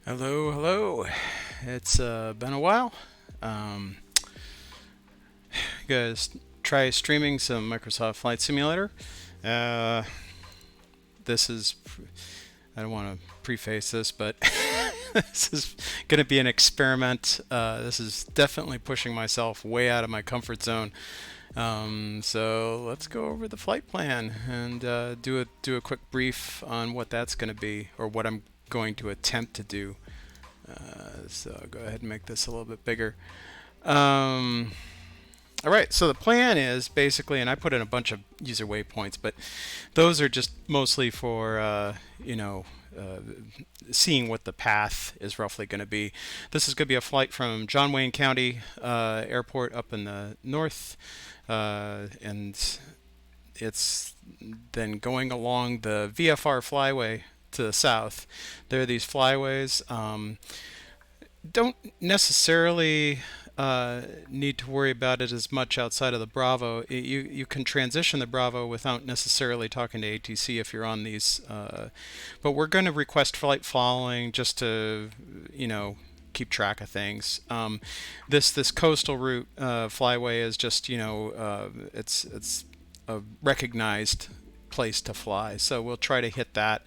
Hello, hello. It's been a while. Um, you guys try streaming some Microsoft Flight Simulator. Uh, this is, I don't want to preface this, but this is going to be an experiment. This is definitely pushing myself way out of my comfort zone. So let's go over the flight plan and do a quick brief on what that's going to be, or what I'm going to attempt to do. So I'll go ahead and make this a little bit bigger. Um, all right, so the plan is basically, and I put in a bunch of user waypoints, but those are just mostly for, seeing what the path is roughly going to be. This is going to be a flight from John Wayne County Airport up in the north, and it's then going along the VFR flyway to the south. There are these flyways. Don't necessarily need to worry about it as much outside of the Bravo. You can transition the Bravo without necessarily talking to ATC if you're on these. But we're going to request flight following just to, keep track of things. This coastal route flyway is just, it's a recognized place to fly. So we'll try to hit that.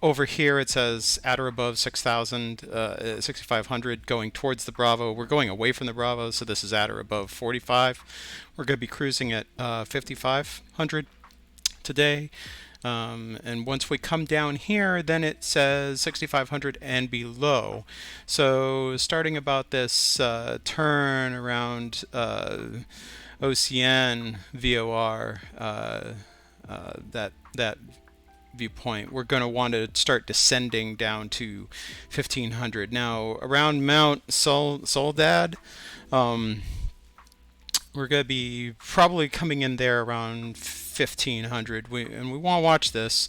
Over here it says at or above 6,500 going towards the Bravo. We're going away from the Bravo, so this is at or above 45. We're going to be cruising at 5,500 today. And once we come down here, then it says 6,500 and below. So starting about this turn around OCN VOR, that viewpoint, we're going to want to start descending down to 1500. Now around Mount Soledad, we're going to be probably coming in there around 1500. And we want to watch this.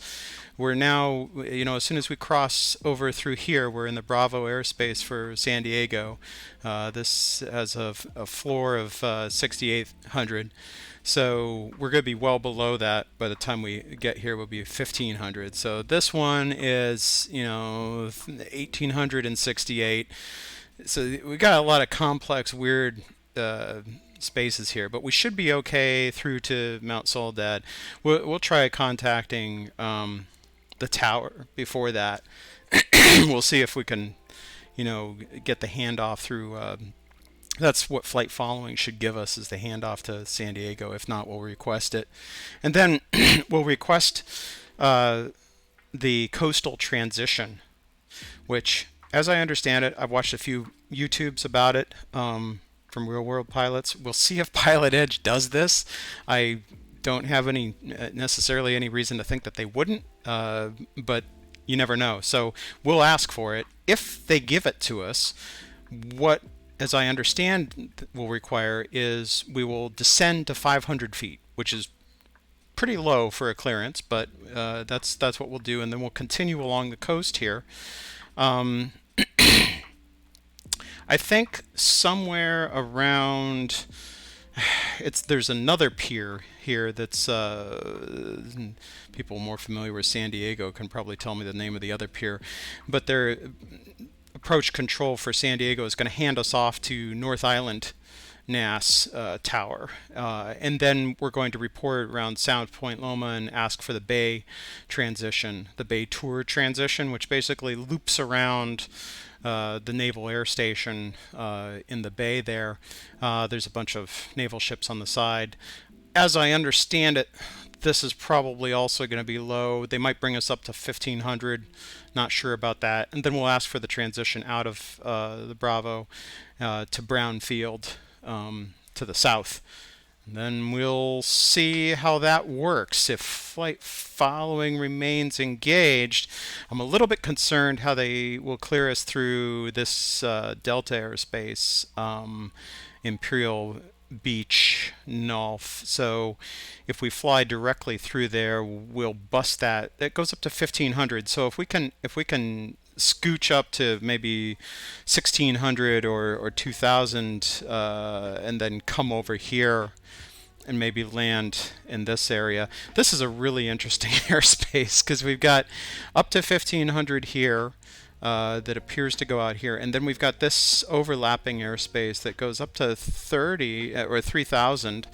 We're now, as soon as we cross over through here, we're in the Bravo airspace for San Diego. This has a floor of 6,800. So we're going to be well below that. By the time we get here, we'll be 1500. So this one is, 1868. So we got a lot of complex, weird spaces here, but we should be okay through to Mount Soledad. We'll try contacting the tower before that. We'll see if we can, get the handoff through. That's what flight following should give us, is the handoff to San Diego. If not, we'll request it. And then we'll request the coastal transition, which, as I understand it, I've watched a few YouTubes about it from real world pilots. We'll see if PilotEdge does this. I don't have any necessarily any reason to think that they wouldn't, but you never know. So we'll ask for it. If they give it to us, what, as I understand, will require is we will descend to 500 feet, which is pretty low for a clearance, but that's what we'll do, and then we'll continue along the coast here. I think somewhere around, there's another pier here that's people more familiar with San Diego can probably tell me the name of the other pier, but their approach control for San Diego is going to hand us off to North Island NAS tower, and then we're going to report around Sound Point Loma and ask for the Bay transition, the Bay Tour transition, which basically loops around the Naval Air Station in the bay there. There's a bunch of naval ships on the side. As I understand it, this is probably also going to be low. They might bring us up to 1500. Not sure about that. And then we'll ask for the transition out of the Bravo to Brown Field to the south. And then we'll see how that works. If flight following remains engaged, I'm a little bit concerned how they will clear us through this Delta airspace, Imperial Beach, Nulf. So if we fly directly through there, we'll bust that. That goes up to 1500. So if we can scooch up to maybe 1600 or 2000, and then come over here and maybe land in this area. This is a really interesting airspace because we've got up to 1500 here. that appears to go out here. And then we've got this overlapping airspace that goes up to 30 or 3,000.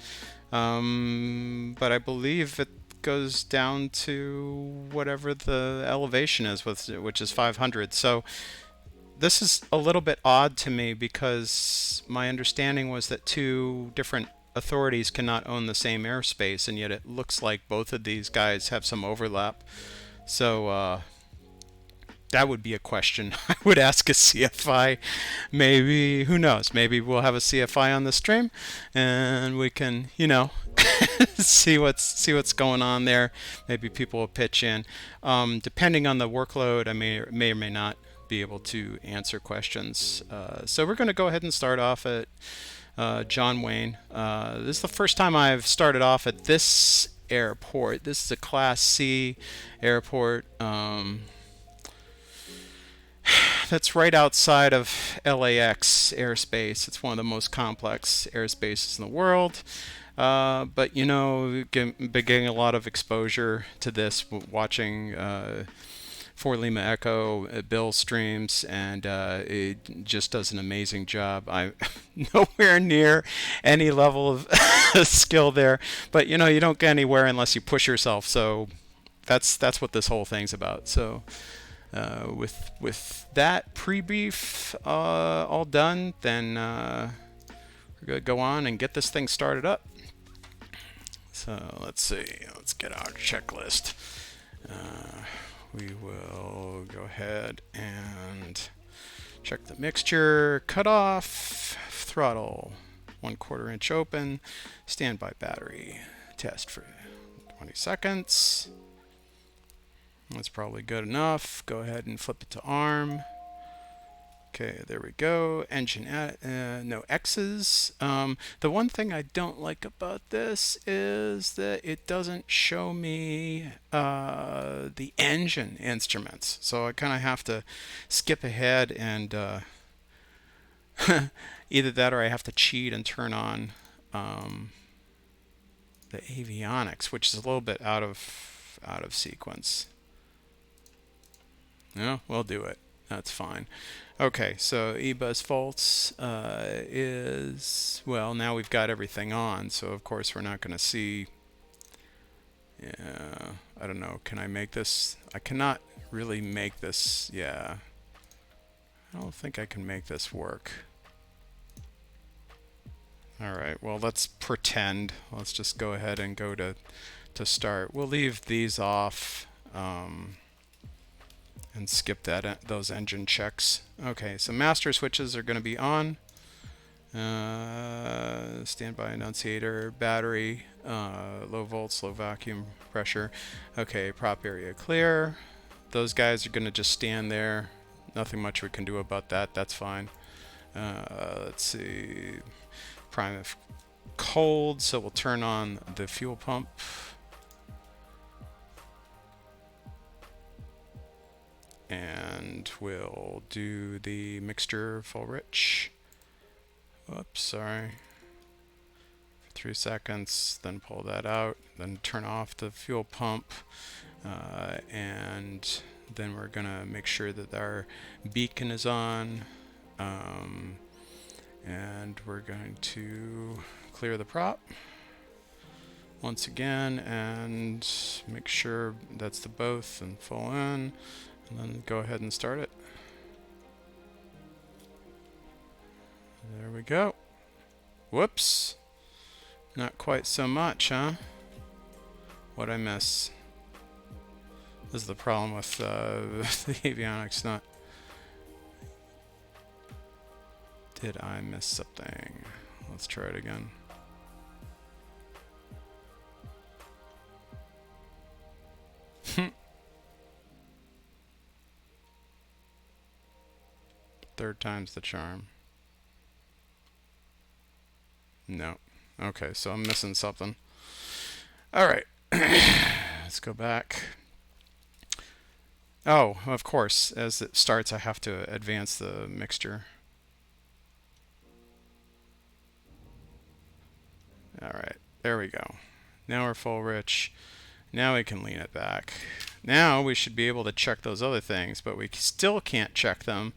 But I believe it goes down to whatever the elevation is, which is 500. So this is a little bit odd to me because my understanding was that two different authorities cannot own the same airspace, and yet it looks like both of these guys have some overlap. So that would be a question I would ask a CFI. Maybe, who knows, maybe we'll have a CFI on the stream and we can, see what's going on there. Maybe people will pitch in. Depending on the workload, I may or may not be able to answer questions. So we're going to go ahead and start off at John Wayne. This is the first time I've started off at this airport. This is a Class C airport. That's right outside of LAX airspace. It's one of the most complex airspaces in the world. But been getting a lot of exposure to this, watching for Lima Echo Bill streams, and it just does an amazing job. I'm nowhere near any level of skill there, but you don't get anywhere unless you push yourself. So that's what this whole thing's about. So with that pre-brief all done, then we're gonna go on and get this thing started up. So let's see. Let's get our checklist. We will go ahead and check the mixture, cutoff, throttle, 1/4 inch open, standby battery, test for 20 seconds. That's probably good enough. Go ahead and flip it to ARM. Okay, there we go. Engine, no X's. The one thing I don't like about this is that it doesn't show me the engine instruments. So I kind of have to skip ahead and either that or I have to cheat and turn on the avionics, which is a little bit out of sequence. No, we'll do it. That's fine. Okay, so eBus faults is, well, now we've got everything on, so of course we're not going to see, I don't know, can I make this? I cannot really make this, yeah. I don't think I can make this work. Alright, well, let's pretend. Let's just go ahead and go to start. We'll leave these off. And skip those engine checks. Okay, so master switches are going to be on. Standby annunciator, battery, low volts, low vacuum pressure. Okay, prop area clear. Those guys are going to just stand there. Nothing much we can do about that. That's fine. Let's see. Prime if cold, so we'll turn on the fuel pump. And we'll do the mixture full rich. Oops, sorry. For 3 seconds, then pull that out, then turn off the fuel pump, and then we're gonna make sure that our beacon is on, and we're going to clear the prop once again and make sure that's the both and full in. And then go ahead and start it. There we go. Whoops. Not quite so much, huh? What'd I miss? This is the problem with the avionics. Not. Did I miss something? Let's try it again. Third time's the charm. No. Okay, so I'm missing something. Alright. Let's go back. Oh, of course, as it starts I have to advance the mixture. Alright, there we go. Now we're full rich. Now we can lean it back. Now we should be able to check those other things, but we still can't check them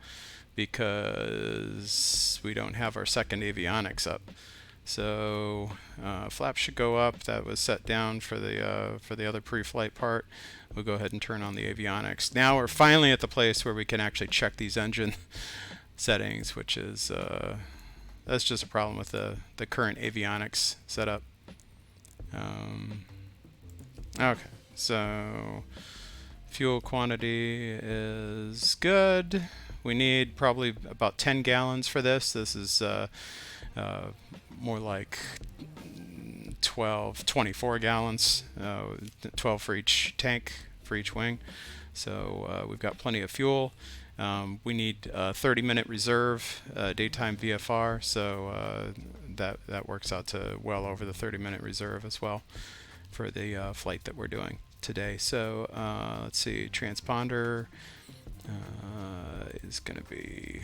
because we don't have our second avionics up. So flaps should go up. That was set down for the other pre-flight part. We'll go ahead and turn on the avionics. Now we're finally at the place where we can actually check these engine settings, which is that's just a problem with the current avionics setup. Okay, so fuel quantity is good. We need probably about 10 gallons for this. This is more like 24 gallons, 12 for each tank, for each wing. So we've got plenty of fuel. We need a 30-minute reserve daytime VFR, so that works out to well over the 30-minute reserve as well for the flight that we're doing today. So let's see, transponder is going to be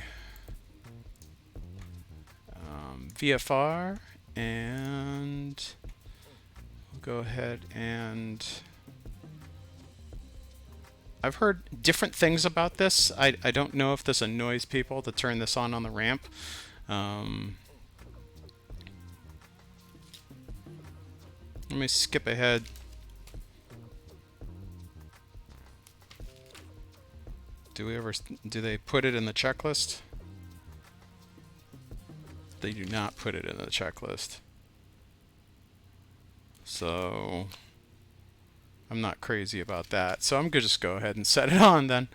VFR, and we'll go ahead and I've heard different things about this. I don't know if this annoys people to turn this on the ramp. Let me skip ahead. Do they put it in the checklist? They do not put it in the checklist. So I'm not crazy about that. So I'm gonna just go ahead and set it on then.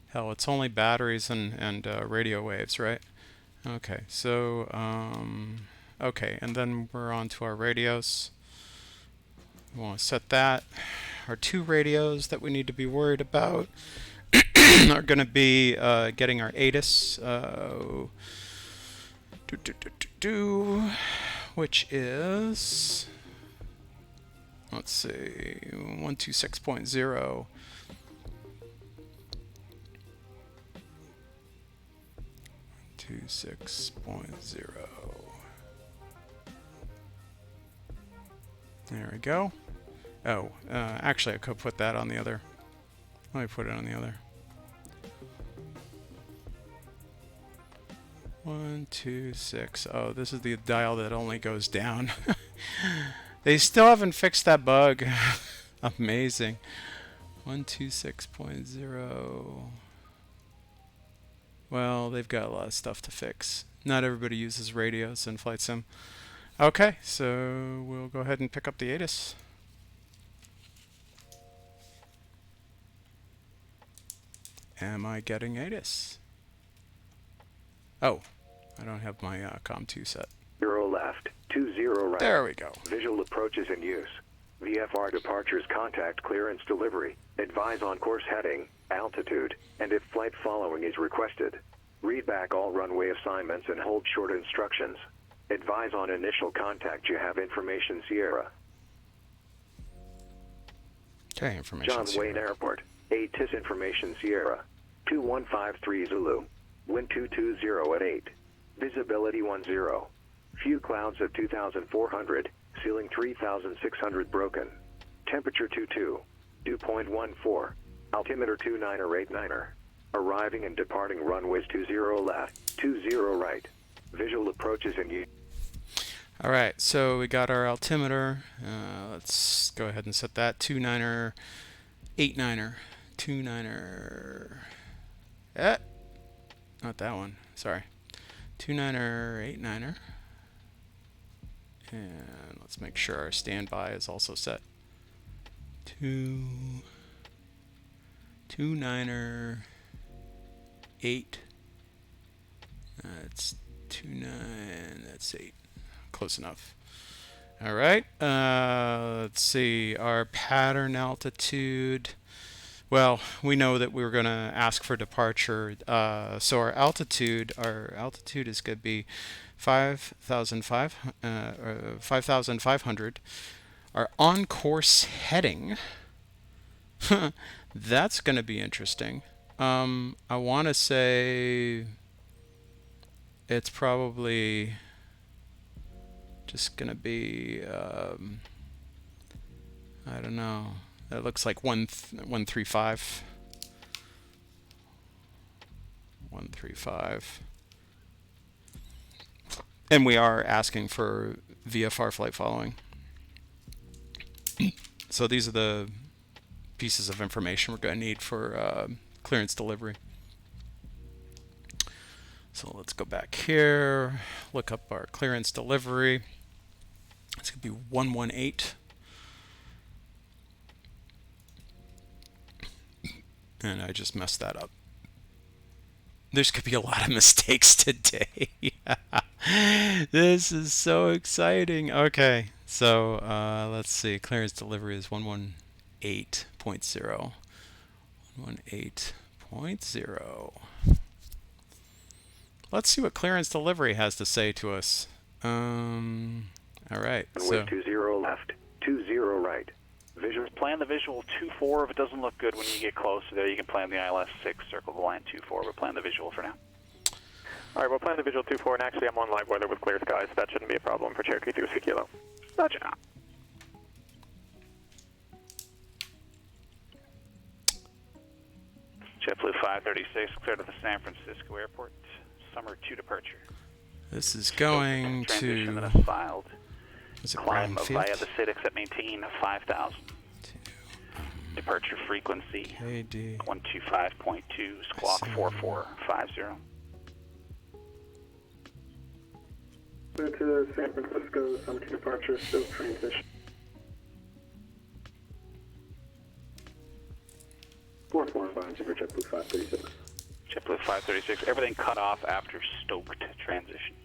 Hell, it's only batteries and radio waves, right? Okay, so okay, and then we're on to our radios. We want to set that. Our two radios that we need to be worried about are going to be getting our ATIS, which is, let's see, 126.0. There we go. Oh, actually I could put that on the other. Let me put it on the other. 126. Oh, this is the dial that only goes down. They still haven't fixed that bug. Amazing. 126.0. Well, they've got a lot of stuff to fix. Not everybody uses radios in Flight Sim. Okay, so we'll go ahead and pick up the ATIS. Am I getting ATIS? Oh, I don't have my COM2 set. 0 left, 20 right. There we go. Visual approaches in use. VFR departures, contact clearance delivery. Advise on course heading, altitude, and if flight following is requested. Read back all runway assignments and hold short instructions. Advise on initial contact. You have information Sierra. Okay, information John Sierra. Wayne Airport. ATIS information Sierra. 2153 Zulu. Wind 220 at 8. Visibility 10. Few clouds at 2,400. Ceiling 3,600 broken. Temperature 22. Dew point 14. Altimeter 29er. Arriving and departing runways 20 left, 20 right. Visual approaches in use. All right, so we got our altimeter. Let's go ahead and set that 29er, 89er, 29er. Not that one. Sorry, 29er, 89er. And let's make sure our standby is also set. 29er, 8. That's 29. That's 8. Close enough. All right. Let's see. Our pattern altitude. Well, we know that we were going to ask for departure. So our altitude is going to be 5,500. Our on-course heading. That's going to be interesting. I want to say it's probably just going to be I don't know. It looks like 135. 135. And we are asking for VFR flight following. So these are the pieces of information we're going to need for clearance delivery. So let's go back here, look up our clearance delivery. It's going to be 118. And I just messed that up. There's going to be a lot of mistakes today. This is so exciting. Okay, so let's see. Clearance delivery is 118.0. 118.0. Let's see what clearance delivery has to say to us. All right. With 20 left, 20 right. Visual. Plan the visual 24. If it doesn't look good when you get close to there, you can plan the ILS 6, circle the line 24, but plan the visual for now. All right, we'll plan the visual 24, and actually I'm on live weather with clear skies, so that shouldn't be a problem for Cherokee 3 Kilo. Roger. JetBlue 536, clear to the San Francisco airport. Summer 2 departure. This is going Transition to... that is filed. Is it Climb Brownfield? via the SIDX at maintain 5,000. Departure frequency KD. 125.2, squawk 4450. Clear to San Francisco, Summer 2 departure, still transition. 445, Super JetBlue 536. JetBlue 536, everything cut off after stoked transition.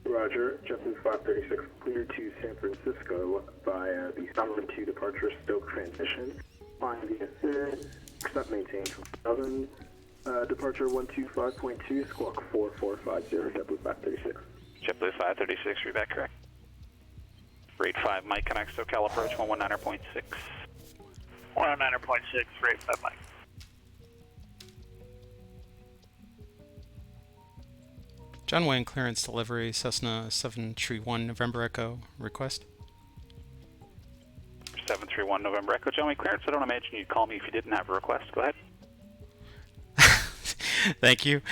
Roger, JetBlue 536, clear to San Francisco via the Summer 2 departure, Stoke transition. Flying via SID, accept maintain 2000, departure 125.2, squawk 4450, JetBlue 536. JetBlue 536, read back correct. Rate 5, Mike connects, SoCal approach 119.6. 109.6, rate 5 Mike. John Wayne clearance delivery, Cessna 731 November Echo request. 731 November Echo, John Wayne clearance. I don't imagine you'd call me if you didn't have a request. Go ahead. Thank you.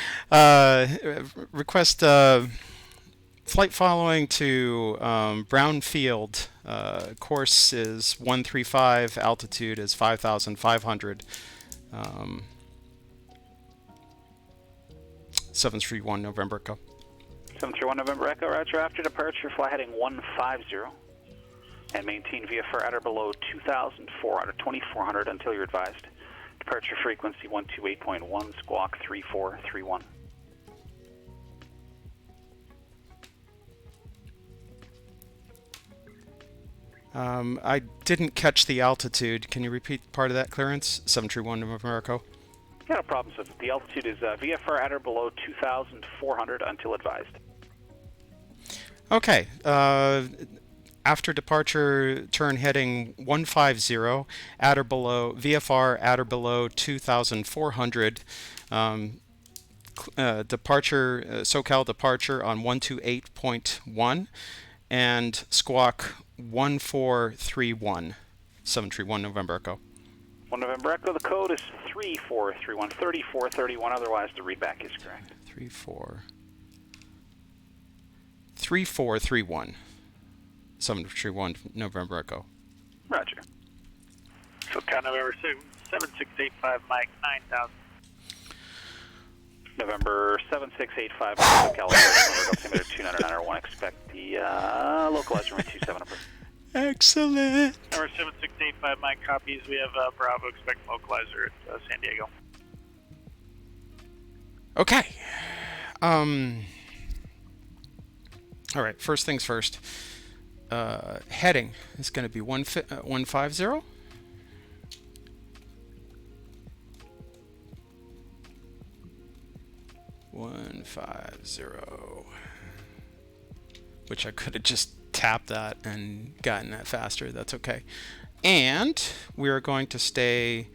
Request flight following to Brownfield. Course is 135, altitude is 5,500. 731 November Echo. 731 November Echo, roger. After departure, fly heading 150 and maintain VFR at or below 2,400 until you're advised. Departure frequency 128.1, squawk 3431. I didn't catch the altitude. Can you repeat part of that clearance? 731 November Echo. Yeah, no problem. So the altitude is VFR at or below 2,400 until advised. Okay. After departure, turn heading 150, at or below, VFR at or below 2,400. Departure, SoCal departure on 128.1 and squawk 1431. 731 November Echo. 1 November Echo, the code is 3431, 3431, otherwise the readback is correct. 3431. 731 November Echo. Roger. SoCal November 7685 Mike 9000. November 7685, SoCal, altimeter 29901, expect the localizer runway 27 number. Excellent. Number 7685 Mike copies. We have Bravo, expect localizer at San Diego. Okay. All right, first things first. Heading is going to be 150. 150, which I could have just tapped that and gotten that faster. That's okay. And we are going to stay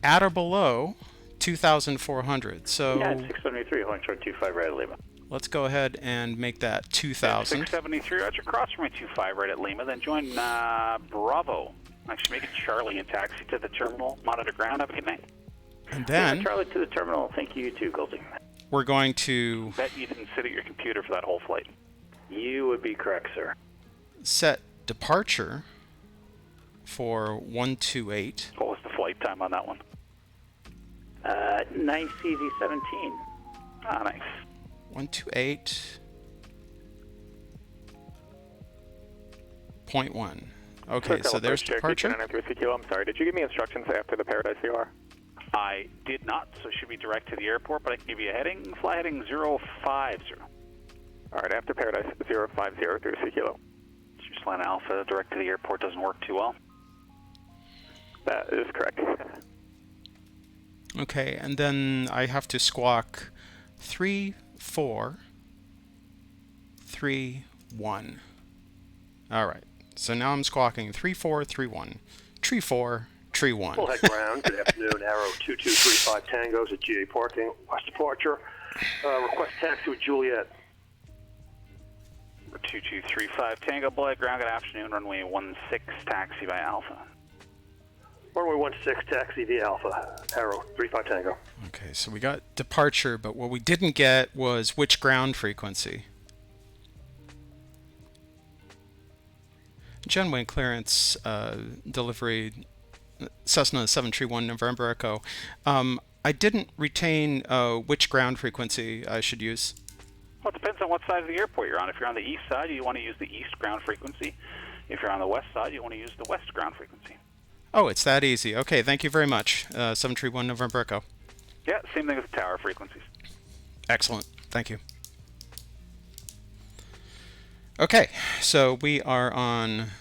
at or below 2,400. So Yeah, it's 673, Holding short 25 right, Lima. let's go ahead and make that 2,000. 673, roger, cross runway 25 right at Lima, then join Bravo. Actually, make it Charlie and taxi to the terminal, monitor ground, have a good night. And then Charlie to the terminal, thank you too, Goldie. we're going to Bet you didn't sit at your computer for that whole flight. You would be correct, sir. set departure for 128. What was the flight time on that one? Nice easy 17. Ah, nice. 128.1. Okay, so there's departure. I'm sorry, did you give me instructions after the Paradise CR? I did not, so it should be direct to the airport, but I can give you a heading, fly heading 050. All right, after Paradise 050 through Kilo. Just flying Alpha direct to the airport doesn't work too well. That is correct. Okay, and then I have to squawk 3431. All right, so now I'm squawking 3431. Tree 4, Tree 1. Full head ground. Good afternoon. Arrow 2235 Tangos at GA Parking. West departure. Request taxi with Juliet. 2235 Tango Boy, ground, good afternoon, runway 16, taxi by Alpha. Runway 16, taxi via Alpha. Arrow 35 Tango. Okay, so we got departure, but what we didn't get was which ground frequency. John Wayne clearance delivery Cessna 731 November Echo. I didn't retain which ground frequency I should use. Well, it depends on what side of the airport you're on. If you're on the east side, you want to use the east ground frequency. If you're on the west side, you want to use the west ground frequency. Oh, it's that easy. Okay, thank you very much. 731 November Echo. Yeah, same thing with the tower frequencies. Excellent. Thank you. Okay, so we are on...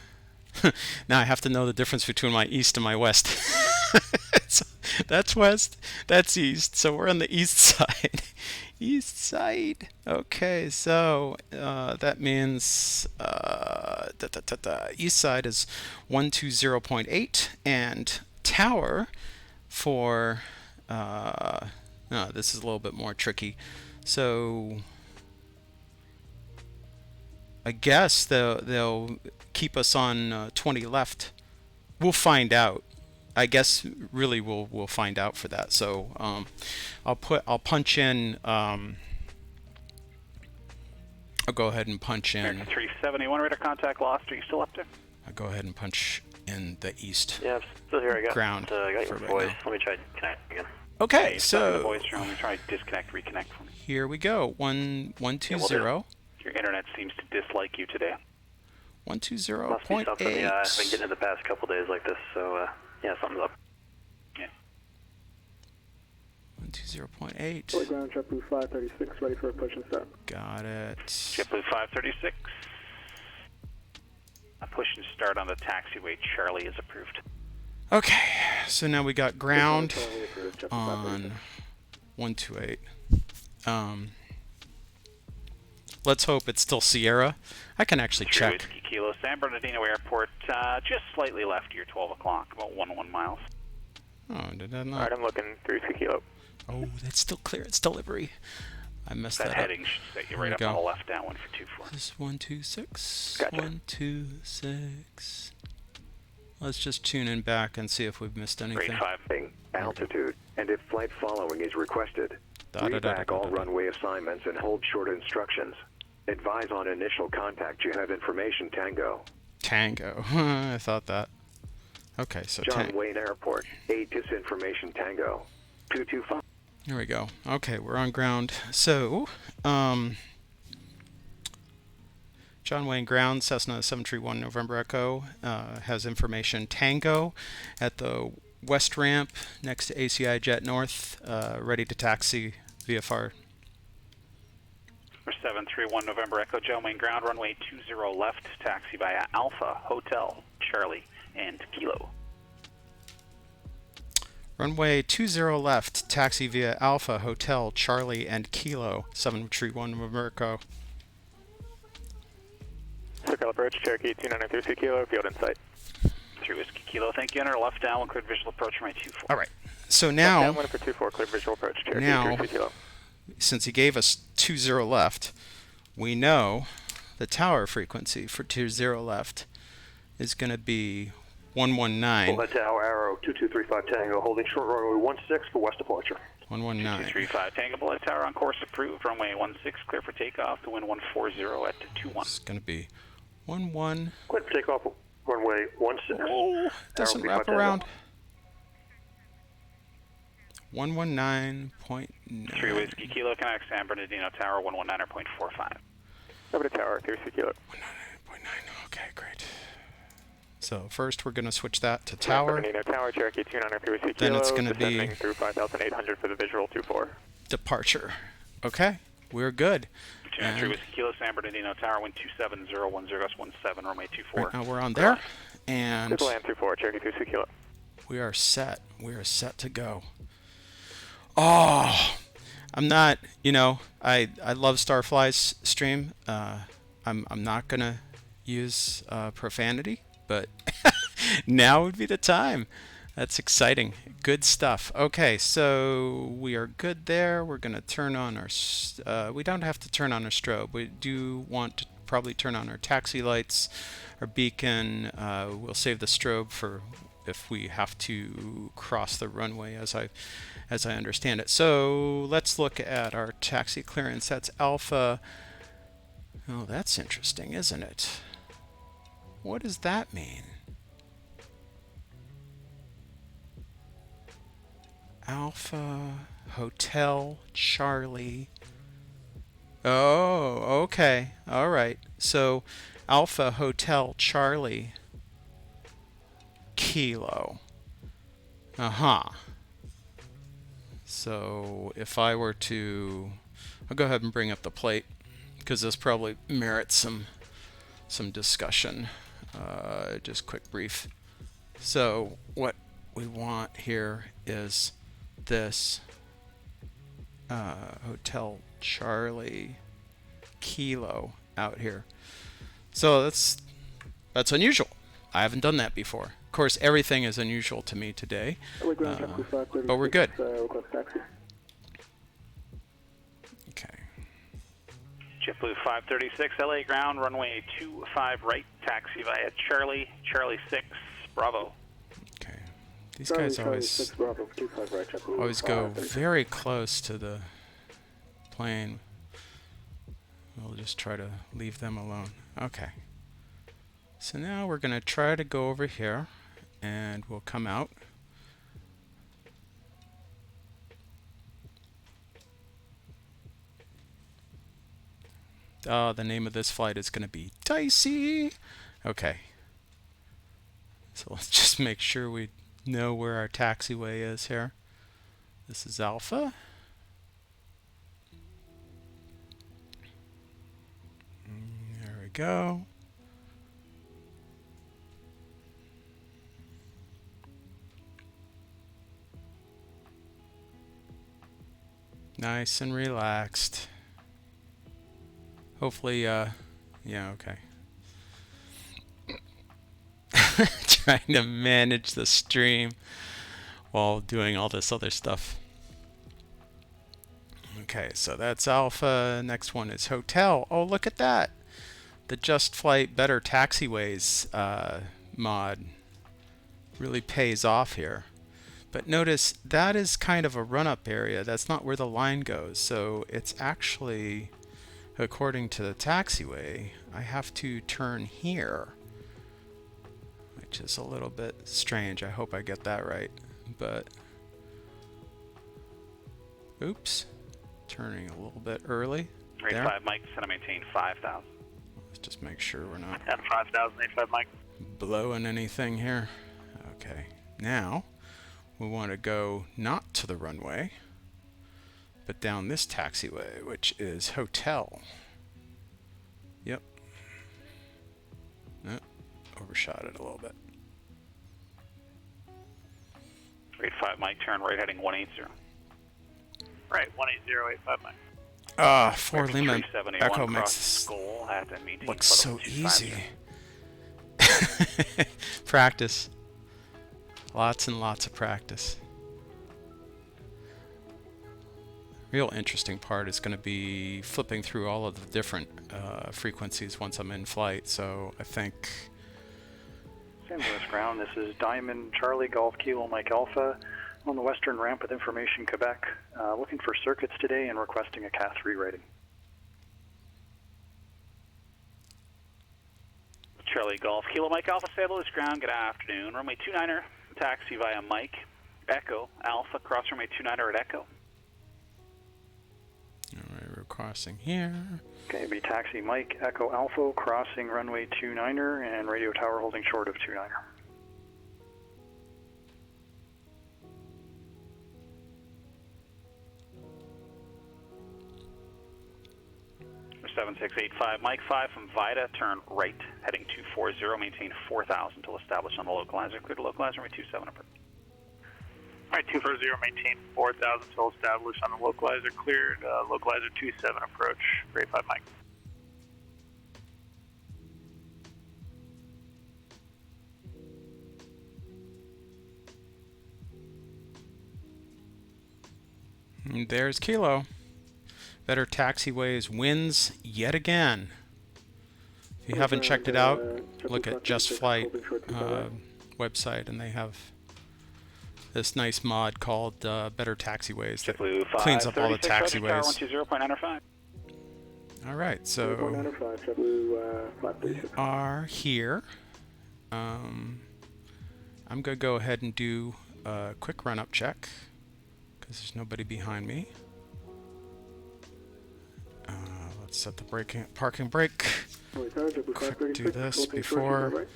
Now I have to know the difference between my east and my west. So that's west, that's east. So we're on the east side. East side. Okay, so that means east side is 120.8, and tower for this is a little bit more tricky. So I guess they'll keep us on 20 left. We'll find out. I guess really we'll find out for that. So I'll punch in. I'll go ahead and punch in. American 371 radar contact lost. Are you still up there? I'll go ahead and punch in the east. Yeah, I'm still here. I got ground. I got your for right voice. now. Let me try to connect again. Okay, The so voice room. Let me try to disconnect, reconnect for me. here we go. 120. Your internet seems to dislike you today. Must be 120.8. something. Yeah, I've been getting it the past couple days like this, so yeah, something's up. 120.8. Ground JetBlue 536, ready for a push and start. Got it. JetBlue 536. A push and start on the taxiway. Charlie is approved. Okay, so now we got ground Charlie approved, JetBlue on 128. Let's hope it's still Sierra. I can actually True check. Whiskey Kilo, San Bernardino Airport, just slightly left of your 12 o'clock, about 11 miles. Oh, did that All not? right, I'm looking through Kilo. Oh, that's still clear. It's delivery. I messed That that heading up. should set you There right we up go. on the left down one for 24. This is 126. Gotcha. 126. Let's just tune in back and see if we've missed Grade anything. 5. Altitude, and if flight following is requested, read back all runway assignments and hold short instructions. Advise on initial contact. You have information, Tango. Tango. I thought that. Okay, so John Wayne Airport, 8 disinformation Tango. 225. here we go. Okay, we're on ground. So, John Wayne ground, Cessna 731 November Echo, has information Tango at the west ramp next to ACI Jet North, ready to taxi VFR. 731 November Echo, John Wayne ground, runway 20 left, taxi via Alpha, Hotel, Charlie, and Kilo. Runway 20 left, taxi via Alpha, Hotel, Charlie, and Kilo, 731 November Echo. Circle approach, Cherokee 293 Kilo, field in sight. 3 Whiskey Kilo, thank you. Enter left down, cleared visual approach, runway 24. All right. So now Downwind for 24, clear visual approach, Cherokee Now- 3 Kilo. since he gave us 20 left, we know the tower frequency for 20 left is going to be 119. Bullet Tower, Arrow 2235 Tango, holding short runway 16 for west departure. 119. 235 Tango, Bullet Tower on course approved. Runway 16 clear for takeoff. The wind 140 at 21. It's going to be 11. Clear for takeoff, runway 16. Oh, it doesn't Arrow wrap 35 around. Tango. 119.9. 3 Whiskey Kilo, connect San Bernardino Tower 119.45. Over to tower, 3 Kilo. 119.9. Okay, great. So first we're going to switch that to San tower. Bernardino Tower, Cherokee 293 Kilo. Then it's gonna be- descending through 5,800 for the visual 24. Departure. Okay, we're good. 3 And Whiskey Kilo, San Bernardino Tower, wind 27010, runway 24. right now we're on there, and Good land 24, Cherokee 3 Kilo. we are set. We are set to go. Oh, I'm not. You know, I love Starfly's stream. I'm not gonna use profanity, but now would be the time. That's exciting. Good stuff. Okay, so we are good there. We're gonna turn on our. We don't have to turn on our strobe. We do want to probably turn on our taxi lights, our beacon. We'll save the strobe for if we have to cross the runway, as I understand it. So let's look at our taxi clearance. That's Alpha. Oh, that's interesting, isn't it? What does that mean? Alpha Hotel Charlie. Oh, okay. All right. So Alpha Hotel Charlie Kilo. Uh-huh. So if I were to, I'll go ahead and bring up the plate because this probably merits some discussion. Just quick brief. So what we want here is this Hotel Charlie Kilo out here. So that's unusual. I haven't done that before. Of course, everything is unusual to me today, but we're good. Okay. JetBlue 536, LA ground, runway 25 right, taxi via Charlie 6, Bravo. Okay. These guys always go very close to the plane. We'll just try to leave them alone. Okay. So now we're going to try to go over here, and we'll come out. The name of this flight is going to be Dicey. Okay. So let's just make sure we know where our taxiway is here. This is Alpha. There we go. Nice and relaxed. Hopefully, yeah, okay. Trying to manage the stream while doing all this other stuff. Okay, so that's Alpha. Next one is Hotel. Oh, look at that. The Just Flight Better Taxiways mod really pays off here. But notice that is kind of a run-up area. That's not where the line goes. So it's actually, according to the taxiway, I have to turn here, which is a little bit strange. I hope I get that right. But, oops, turning a little bit early. Rate There. 5 Mike, center maintain 5,000. Let's just make sure we're not At 5,000, 85 Mike. blowing anything here. Okay, now we want to go not to the runway, but down this taxiway, which is Hotel. Yep. Overshot it a little bit. Rate 5 Mike, turn right heading 180. Right, 180, 85 Mike. 4 Lima 371, Echo cross makes this goal at and maintain look so total easy. 250. Practice. Lots and lots of practice. Real interesting part is going to be flipping through all of the different frequencies once I'm in flight. So I think San Luis ground, this is Diamond Charlie Golf Kilo Mike Alpha on the western ramp with Information Quebec, looking for circuits today and requesting a Cat 3 rating. Charlie Golf Kilo Mike Alpha, San Luis ground, good afternoon. Runway 29er, taxi via Mike, Echo, Alpha, cross runway 29er at Echo. alright, we're crossing here. Okay, be taxi Mike, Echo Alpha, crossing runway 29er and radio tower holding short of 29er. 7685, Mike 5 from Vida, turn right, heading 240, maintain 4000 until established on the localizer. Clear to localizer, runway 27 approach. Alright, 240, maintain 4,000 until established on the localizer. Cleared, localizer 27 approach, 35 Mike. And there's Kilo. Better Taxiways wins yet again. If you haven't checked it out, look at Just Flight website, and they have this nice mod called Better Taxiways that cleans up all the taxiways. All right, so we are here. I'm going to go ahead and do a quick run-up check because there's nobody behind me. Let's set the parking brake. Quick do this before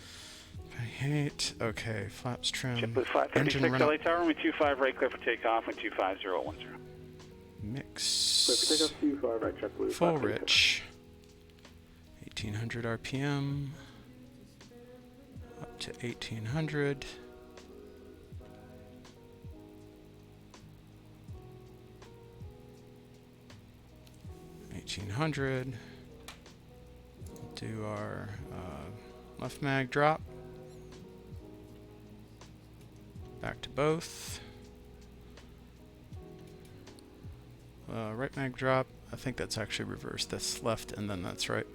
I hate. Okay, flaps trim. Engine run up. Tower, runway 25 right, clear for takeoff, and 25010. Mix. Full rich. 1800 RPM. Up to 1800. Do our left mag drop. Back to both. Right mag drop. I think that's actually reversed. That's left and then that's right.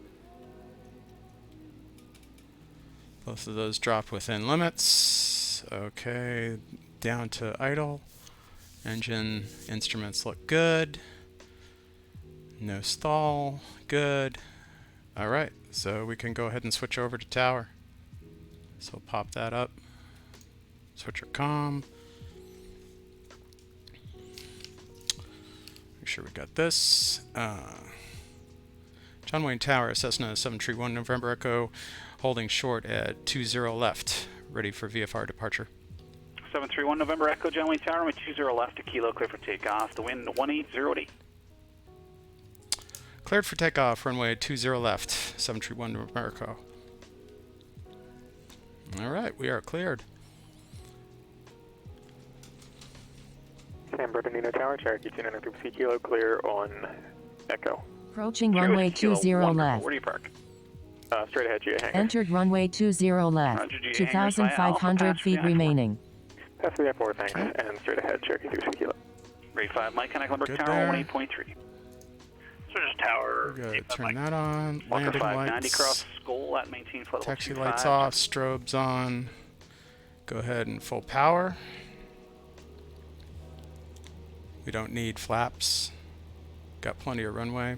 Both of those drop within limits. Okay, down to idle. Engine instruments look good. No stall. Good. Alright, so we can go ahead and switch over to tower. So pop that up. Switch our comm. Make sure we got this. John Wayne Tower, Cessna 731 November Echo, holding short at 20 left. Ready for VFR departure. 731 November Echo, John Wayne Tower, runway 20 left to Kilo, clear for takeoff. The wind 1808. Cleared for takeoff, runway 20 left, 731 November Echo. Alright, we are cleared. San Bernardino Tower, Cherokee 29 Kilo, clear on Echo. Approaching runway 20 left. Where do you park? Straight ahead, GA hangar. Entered runway 20 left. 2,500 feet remaining. Pass the airport, thanks, and straight ahead, Cherokee 3 Kilo. Rate 5, Mike, connect number Good tower, there. 18.3. Surge's Tower. Good. Turn that on. Walker Landing 590 lights. cross Skull at maintain flight level Taxi 25. lights off. Strobes on. Go ahead and full power. We don't need flaps. Got plenty of runway.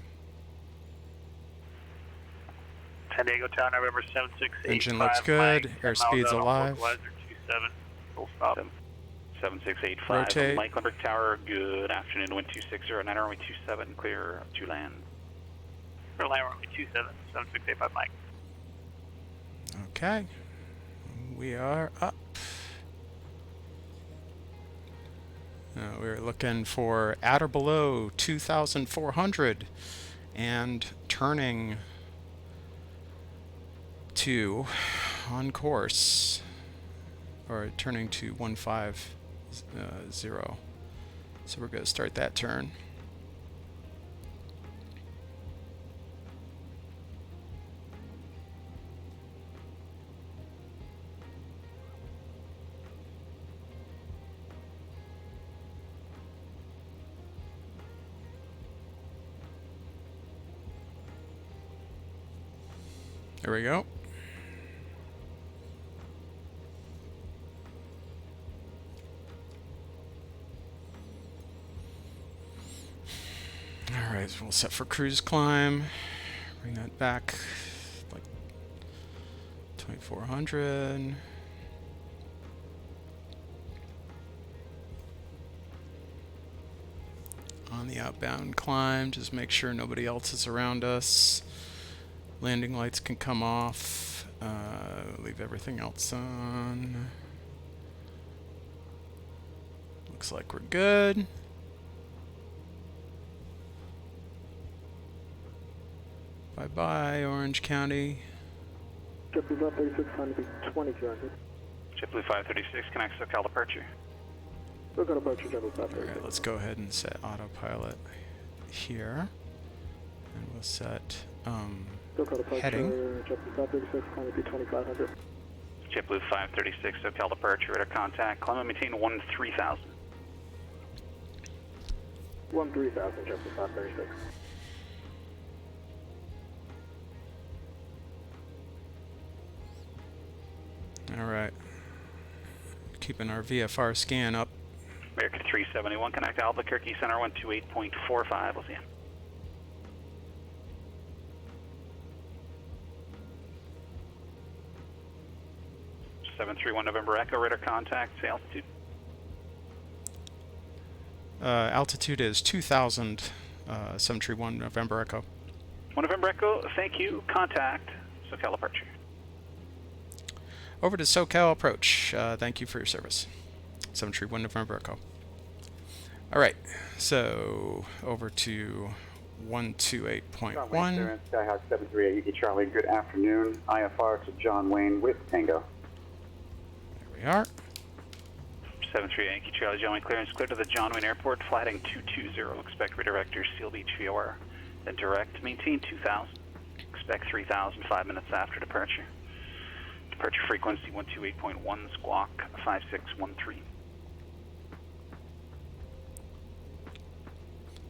San Diego Tower, November 7685. Engine looks good. Airspeed's alive. Localizer 27. Full stop. 7685. Rotate. Mike Limerick Tower, good afternoon. Wind 260, runway 27, clear to land. For land runway 27, 7685 Mike. Okay. We are up. We're looking for at or below 2,400 and turning to on course, or turning to 150. So we're going to start that turn. There we go. Alright, so we'll set for cruise climb. Bring that back like 2400. On the outbound climb, just make sure nobody else is around us. Landing lights can come off. Leave everything else on. Looks like we're good. Bye-bye, Orange County. JetBlue 536, time to be 2200. JetBlue 536, connect SoCal departure. SoCal departure, JetBlue 536. Alright, let's go ahead and set autopilot here. And we'll set SoCal departure, heading. JetBlue 536, time to be 2500. JetBlue 536, SoCal departure, radar contact, climb and maintain 13,000. 13,000, JetBlue 536. Alright. Keeping our VFR scan up. American 371, connect Albuquerque Center 128.45. We'll see you. 731 November Echo, radar contact, say altitude. Altitude is 2,000, 731 November Echo. 1 November Echo, thank you. Contact SoCal departure. Over to SoCal approach. Thank you for your service. 731 November Echo. Alright, so over to 128.1. Skyhawk 738 Yankee Charlie, good afternoon. IFR to John Wayne with Tango. There we are. 738 Yankee Charlie, John Wayne clearance clear to the John Wayne Airport, flight heading 220. Expect redirector, Seal Beach VOR. Then direct, maintain 2,000. Expect 3,000 5 minutes after departure. Departure frequency 128.1, squawk 5613.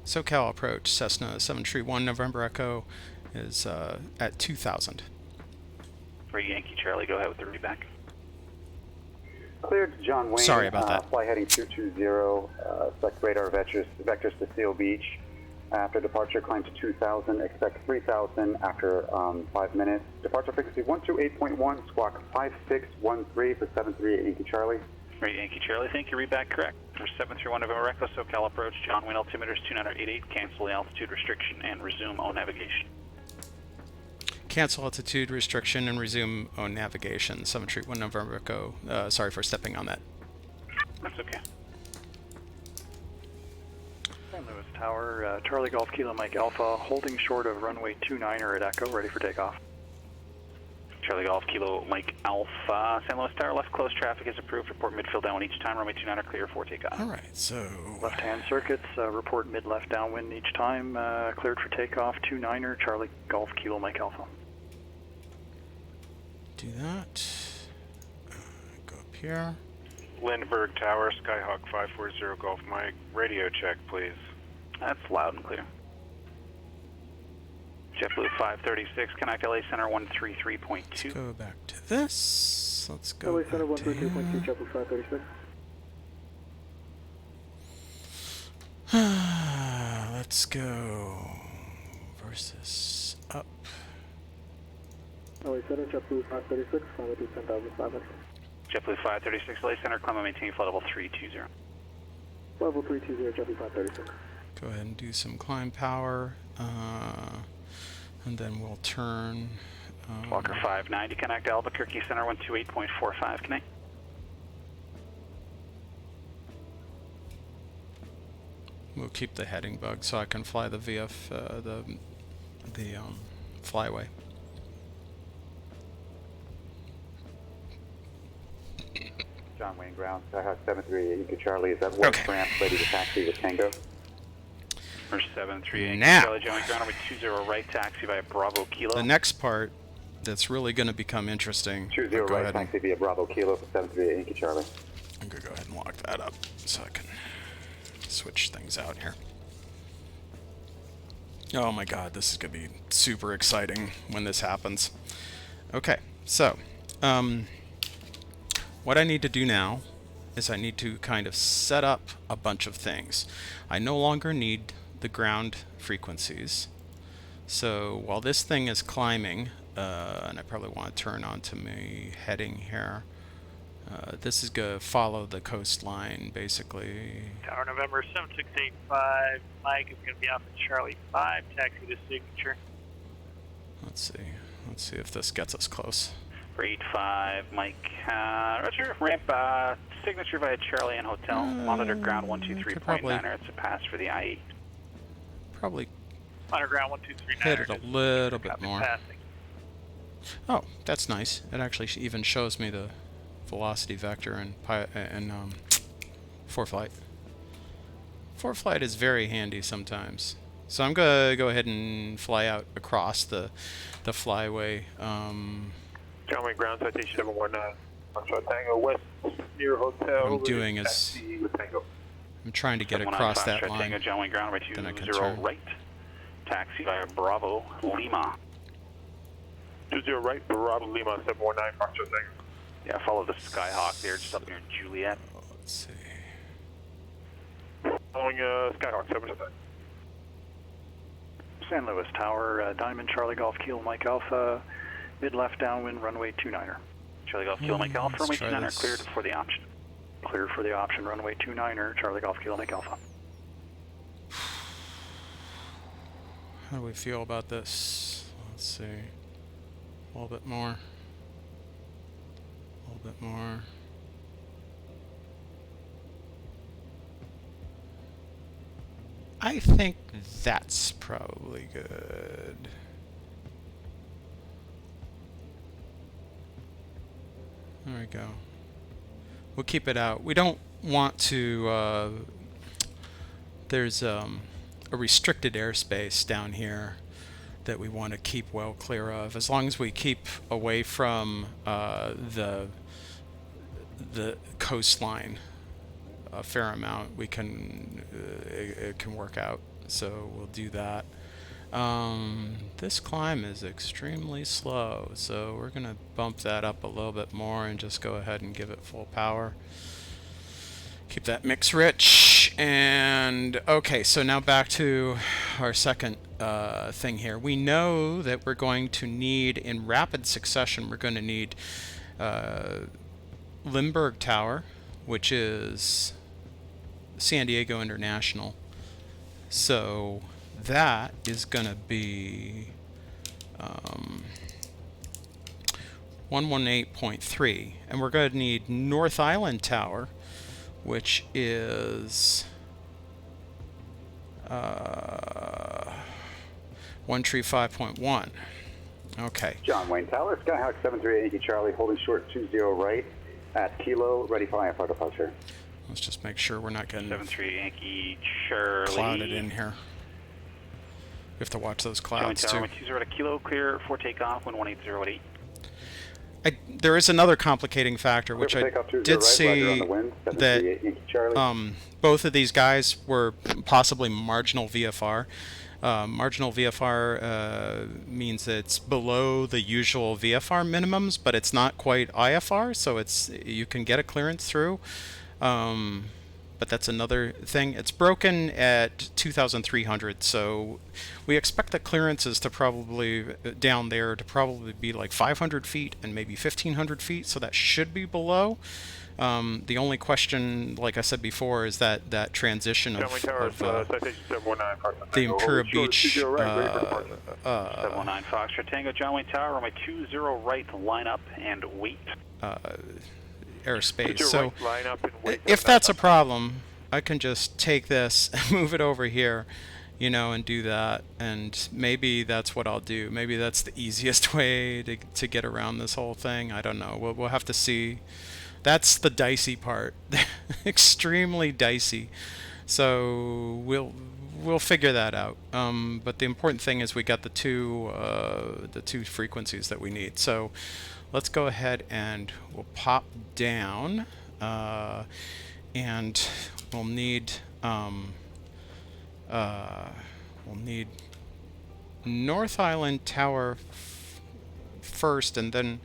SoCal approach, Cessna 731 November Echo is at 2,000. For Yankee Charlie, go ahead with the readback. Cleared to John Wayne. Sorry about that. Flight heading 220, select radar vectors to Seal Beach. After departure, climb to 2,000, expect 3,000 after 5 minutes. Departure frequency 128.1, squawk 5613 for 738 Yankee Charlie. Right, Yankee Charlie, thank you. Readback correct. For 731 November Echo, SoCal approach, John Wayne altimeter is 2988. Cancel the altitude restriction and resume O navigation. Cancel altitude restriction and resume on navigation. 731 November Echo. Sorry for stepping on that. That's okay. San Luis Tower, Charlie Golf Kilo Mike Alpha, holding short of runway 29er at Echo, ready for takeoff. Charlie Golf Kilo Mike Alpha, San Luis Tower, left close traffic is approved. Report midfield downwind each time. Runway 29er clear for takeoff. Alright, so Left-hand circuits, report mid-left downwind each time. Cleared for takeoff, 29er, Charlie Golf Kilo Mike Alpha. do that. Go up here. Lindbergh Tower, Skyhawk 540 Golf Mike. Radio check, please. That's loud and clear. JetBlue 536, connect LA Center 133.2. Let's go back to this. Let's go LA back Center to 133.2, JetBlue 536. Let's go versus up. LA Center, JetBlue 536, climb to 10,500. JetBlue 536, LA Center, climb and maintain flight level 320. Level 320, JetBlue 536. Go ahead and do some climb power. And then we'll turn. Walker 590, connect Albuquerque Center 128.45, connect. We'll keep the heading bug so I can fly the VF, the flyway. John Wayne ground, Skyhawk 738 Yankee Charlie is at West Ramp, ready to taxi with Tango. Number 738, Now. Charlie Joey ground, runway 20 right taxi via Bravo Kilo. The next part that's really going to become interesting. 20 go right ahead taxi via Bravo Kilo for 738 Yankee Charlie. I'm going to go ahead and lock that up so I can switch things out here. Oh my god, this is going to be super exciting when this happens. Okay, so what I need to do now is I need to kind of set up a bunch of things. I no longer need the ground frequencies. So while this thing is climbing, and I probably want to turn on to my heading here, this is going to follow the coastline, basically. Tower November 7685, Mike is going to be off at Charlie 5, taxi to signature. Let's see if this gets us close. For 85, Mike, Roger, ramp, signature via Charlie and Hotel, monitor ground 123.9, it's a pass for the IE. Probably Underground 123.9. hit it a little bit more. Passing. Oh, that's nice. It actually even shows me the velocity vector and ForeFlight. ForeFlight is very handy sometimes. So I'm gonna go ahead and fly out across the flyway. Gentlemen, ground citation 719. Foxtrot Tango West near hotel. What I'm doing is I'm trying to get across that line. Tango, gentlemen, ground right 20 right. Taxi via Bravo Lima. 20 right, Bravo Lima 719. Foxtrot Tango. Yeah, follow the Skyhawk there, just up near Juliet. Let's see. Following Skyhawk 719. San Luis Tower, Diamond Charlie Golf Kilo Mike Alpha, mid left downwind runway 29er. Charlie Golf Kilo Mike Alpha, runway 29er, this. cleared for the option. Cleared for the option, runway 29er, Charlie Golf Kilo Mike Alpha. How do we feel about this? Let's see. A little bit more. A little bit more. I think that's probably good. There we go. We'll keep it out. We don't want to, there's a restricted airspace down here that we want to keep well clear of. As long as we keep away from the coastline a fair amount, we can it can work out. So we'll do that. This climb is extremely slow, so we're gonna bump that up a little bit more and just go ahead and give it full power. Keep that mix rich. And okay, so now back to our second thing here. We know that we're going to need, in rapid succession, we're going to need Lindbergh Tower, which is San Diego International. So that is going to be 118.3, and we're going to need North Island Tower, which is 135.1. Okay. John Wayne Tower, Skyhawk 73 Yankee Charlie, holding short 20 right at Kilo, ready for departure. Let's just make sure we're not getting 73 Yankee Charlie. clouded in here. We have to watch those clouds too. 20 at a Kilo, clear for takeoff, 118.08. There is another complicating factor, which I did see that both of these guys were possibly marginal VFR. Marginal VFR means it's below the usual VFR minimums, but it's not quite IFR, so you can get a clearance through. But that's another thing. It's broken at 2,300, so we expect the clearances to probably down there to probably be like 500 feet and maybe 1,500 feet, so that should be below. The only question, like I said before, is that transition of the Imperial Beach 719 Foxtrot Tango, John Wayne Tower, runway 20 right, line up and wait. Airspace. So if that's a problem, I can just take this and move it over here, and do that, and maybe that's what I'll do. Maybe that's the easiest way to get around this whole thing. I don't know. We'll have to see. That's the dicey part. Extremely dicey. So we'll figure that out. But the important thing is we got the two frequencies that we need. So let's go ahead and we'll pop down, and we'll need North Island Tower first, and then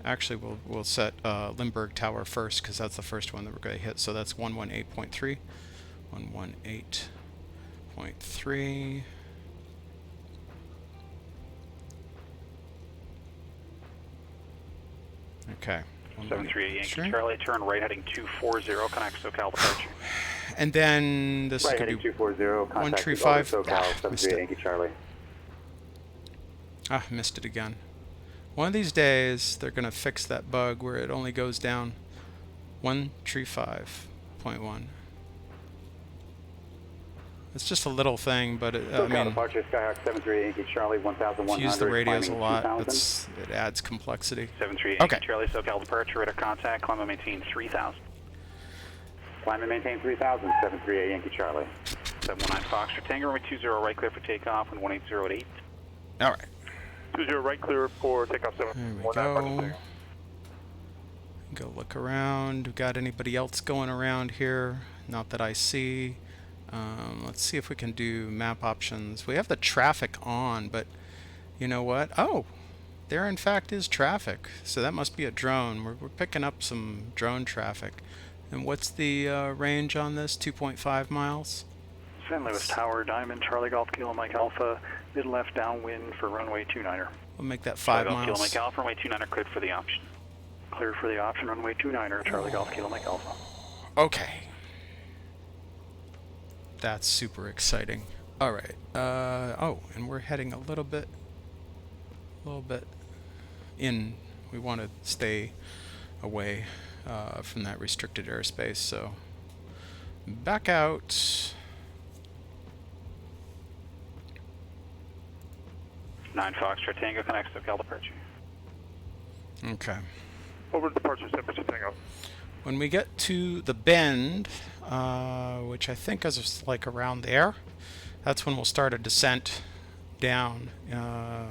actually we'll set Limburg Tower first because that's the first one that we're going to hit. So that's 118.3, 118.3. Okay. 738 Yankee Charlie, turn right heading 240, connect SoCal departure. And then this right could heading be 240, contact 135. SoCal 738 Yankee Charlie. Missed it again. One of these days they're gonna fix that bug where it only goes down 135.1. It's just a little thing, but I mean, departure Skyhawk 738 Yankee Charlie 1100. if you use the radios a lot, it adds complexity. 738 Okay. Yankee Charlie, SoCal departure, radar contact, climb and maintain 3000. Climb and maintain 3000, 738 Yankee Charlie. 719 Foxtrot Tango, runway 20 right clear for takeoff, and 180 at 8. All right. 20 right clear for takeoff 719 There we go. Go look around. Got anybody else going around here? Not that I see. Let's see if we can do map options. We have the traffic on, but you know what? Oh, there in fact is traffic. So that must be a drone. We're picking up some drone traffic. And what's the range on this? 2.5 miles? San Luis Tower, Diamond, Charlie Golf, Kilo Mike Alpha, mid left downwind for runway 29er. We'll make that 5 Charlie Golf, Kilo miles. Mike Alpha, runway 29er cleared for the option. Cleared for the option, runway 29er, Charlie Golf, Kilo Mike Alpha. Okay. That's super exciting. All right. Oh, and we're heading a little bit in. We want to stay away from that restricted airspace. So back out. 9 Foxtrot Tango, connect SoCal departure. Okay. Over departure 7% Tango. When we get to the bend, which I think is like around there, that's when we'll start a descent down. SoCal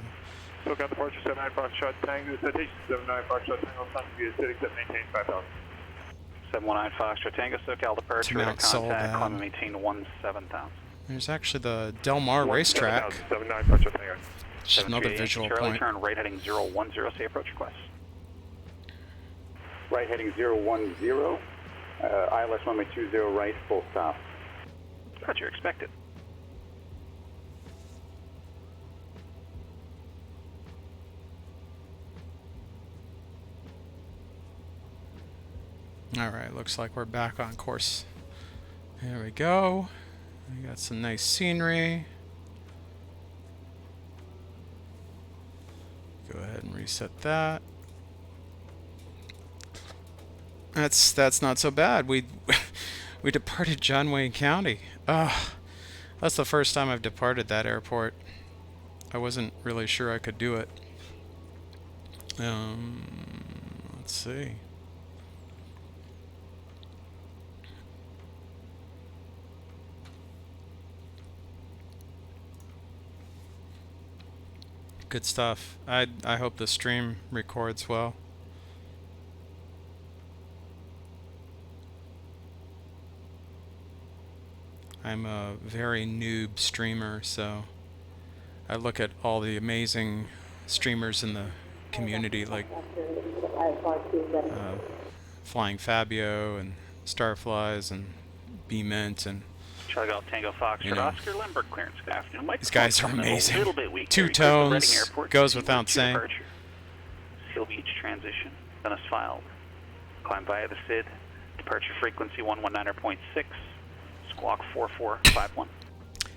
departure 79 Foxtrot Tango, citation 79 Foxtrot Tango, time to be acidic, set maintain 5000. 719 Foxtrot Tango, SoCal departure, radar contact, climb and maintain 17,000. There's actually the Del Mar racetrack. 79 Foxtrot Tango. Just another visual Charlie, point. turn right heading 010, say approach request. Right heading 010, ILS runway 20 right, full stop. Roger, expected. All right, looks like we're back on course. There we go. We got some nice scenery. Go ahead and reset that. That's not so bad. We departed John Wayne County. That's the first time I've departed that airport. I wasn't really sure I could do it. Let's see. Good stuff. I hope the stream records well. I'm a very noob streamer, so I look at all the amazing streamers in the community, like Flying Fabio and Starflies and B-Mint and Charlie Golf Tango Foxtrot Oscar Limburg clearance. Good afternoon. these guys are amazing. A little bit weak. Two tones, goes without saying. Seal Beach transition. Venice filed. Climb via the SID. Departure frequency 119.6. Squawk 4451.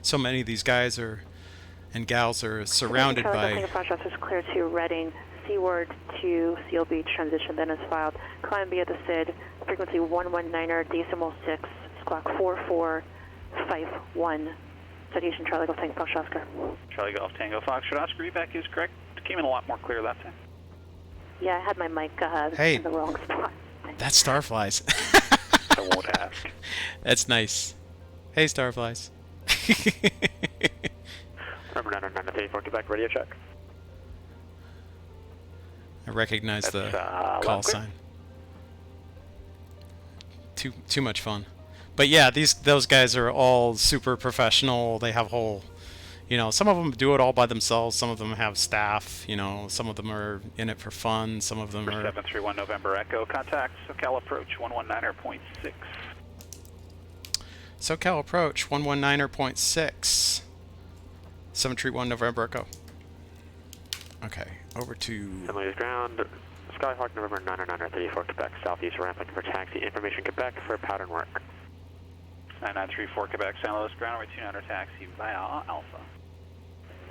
So many of these guys and gals are surrounded by. Foxtrot is clear to Reading. Seaward to Seal Beach transition. Venice filed. Climb via the SID. Frequency 119.6. Squawk 4451. Citation Charlie Golf Tango Foxtrot Oscar. Charlie Golf Tango Foxtrot Oscar. Feedback is correct. It came in a lot more clear that time. Yeah, I had my mic in the wrong spot. That's Starflies. I won't ask. That's nice. Hey, Starflies. Number 909 Quebec, radio check. I recognize the call sign. Too much fun. But yeah, those guys are all super professional. They have whole, You know, some of them do it all by themselves. Some of them have staff. You know, some of them are in it for fun. Some of them are... 731 November Echo, contact SoCal approach 119.6. SoCal approach 119.6. 731 November Echo. Okay, over to... Emily's ground. Skyhawk November 99934 Quebec, southeast ramp looking for taxi. Information Quebec for pattern work. 9934 Quebec, St. Louis ground, over 29er taxi via Alpha.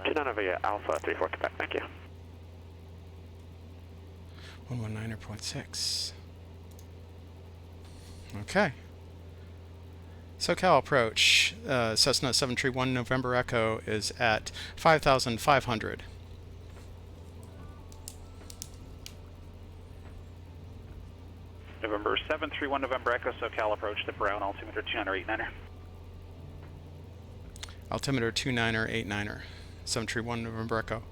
29 via Alpha 34 Quebec, thank you. 119.6. Okay. SoCal approach, Cessna 731 November Echo is at 5,500. November 731 November Echo, SoCal approach to Brown, altimeter 29er. Altimeter 29er. 731 November Echo.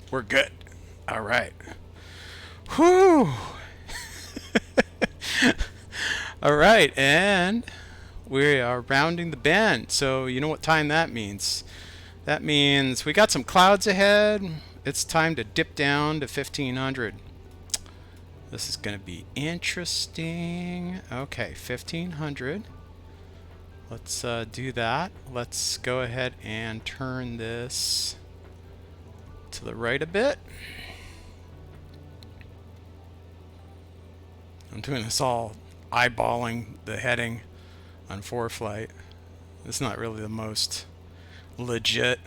We're good. All right. Whew. All right, and we are rounding the bend. So you know what time that means. That means we got some clouds ahead. It's time to dip down to 1500. This is going to be interesting. Okay, 1500. Let's do that. Let's go ahead and turn this to the right a bit. I'm doing this all eyeballing the heading on ForeFlight. It's not really the most legit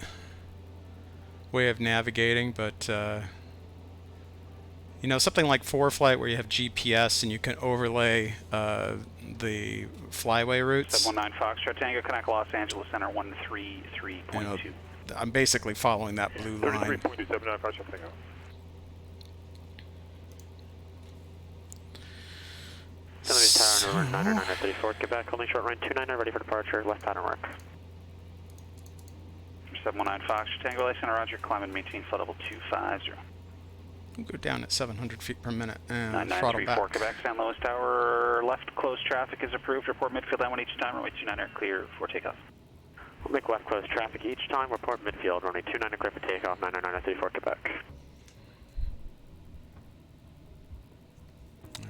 way of navigating, but you know, something like ForeFlight where you have GPS and you can overlay the flyway routes. 719 Foxtrot Tango, connect Los Angeles Center 133.2. You know, I'm basically following that blue line. 33.279 Foxtrot Tango. St. Louis Tower, November 99934 Quebec, holding short line 29, ready for departure, left pattern work. 719 Foxtrot Tango, LA Center, roger, climb and maintain flight level 250. We'll go down at 700 feet per minute and throttle 9934 back. Quebec, St. Louis Tower, left closed traffic is approved. Report midfield downwind each time, runway 29er clear for takeoff. We'll make left closed traffic each time, report midfield, runway 29er clear for takeoff, 99934 Quebec.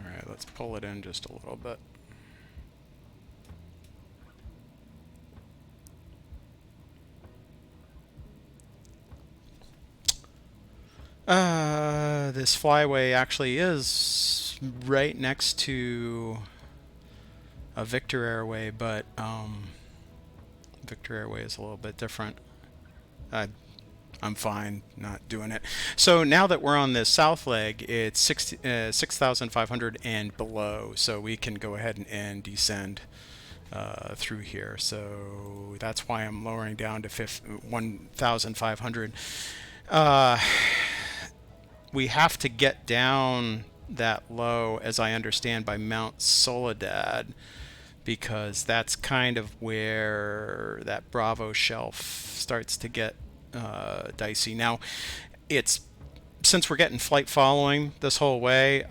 Alright, let's pull it in just a little bit. This flyway actually is right next to a Victor Airway, but Victor Airway is a little bit different. I'm fine not doing it. So now that we're on the south leg, it's 6,500 and below, so we can go ahead and descend through here. So that's why I'm lowering down to 1,500. We have to get down that low, as I understand, by Mount Soledad, because that's kind of where that Bravo shelf starts to get dicey. Now, since we're getting flight following this whole way,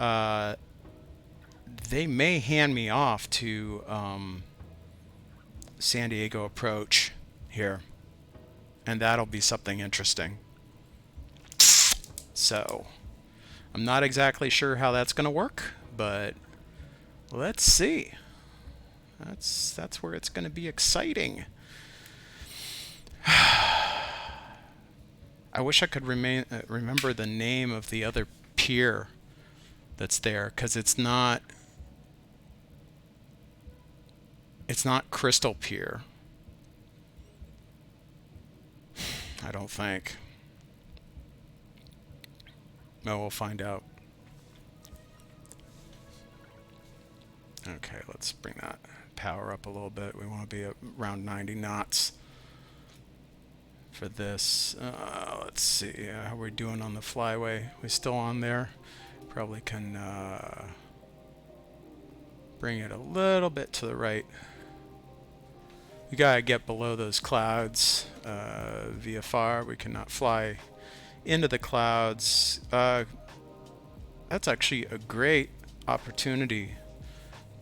they may hand me off to San Diego approach here, and that'll be something interesting. So, I'm not exactly sure how that's going to work, but let's see. That's where it's going to be exciting. I wish I could remember the name of the other pier that's there, because it's not Crystal Pier. I don't think. No, we'll find out. Okay, let's bring that power up a little bit. We want to be around 90 knots for this. Let's see how we're doing on the flyway. We still on there? Probably can bring it a little bit to the right. We gotta get below those clouds VFR. We cannot fly into the clouds. That's actually a great opportunity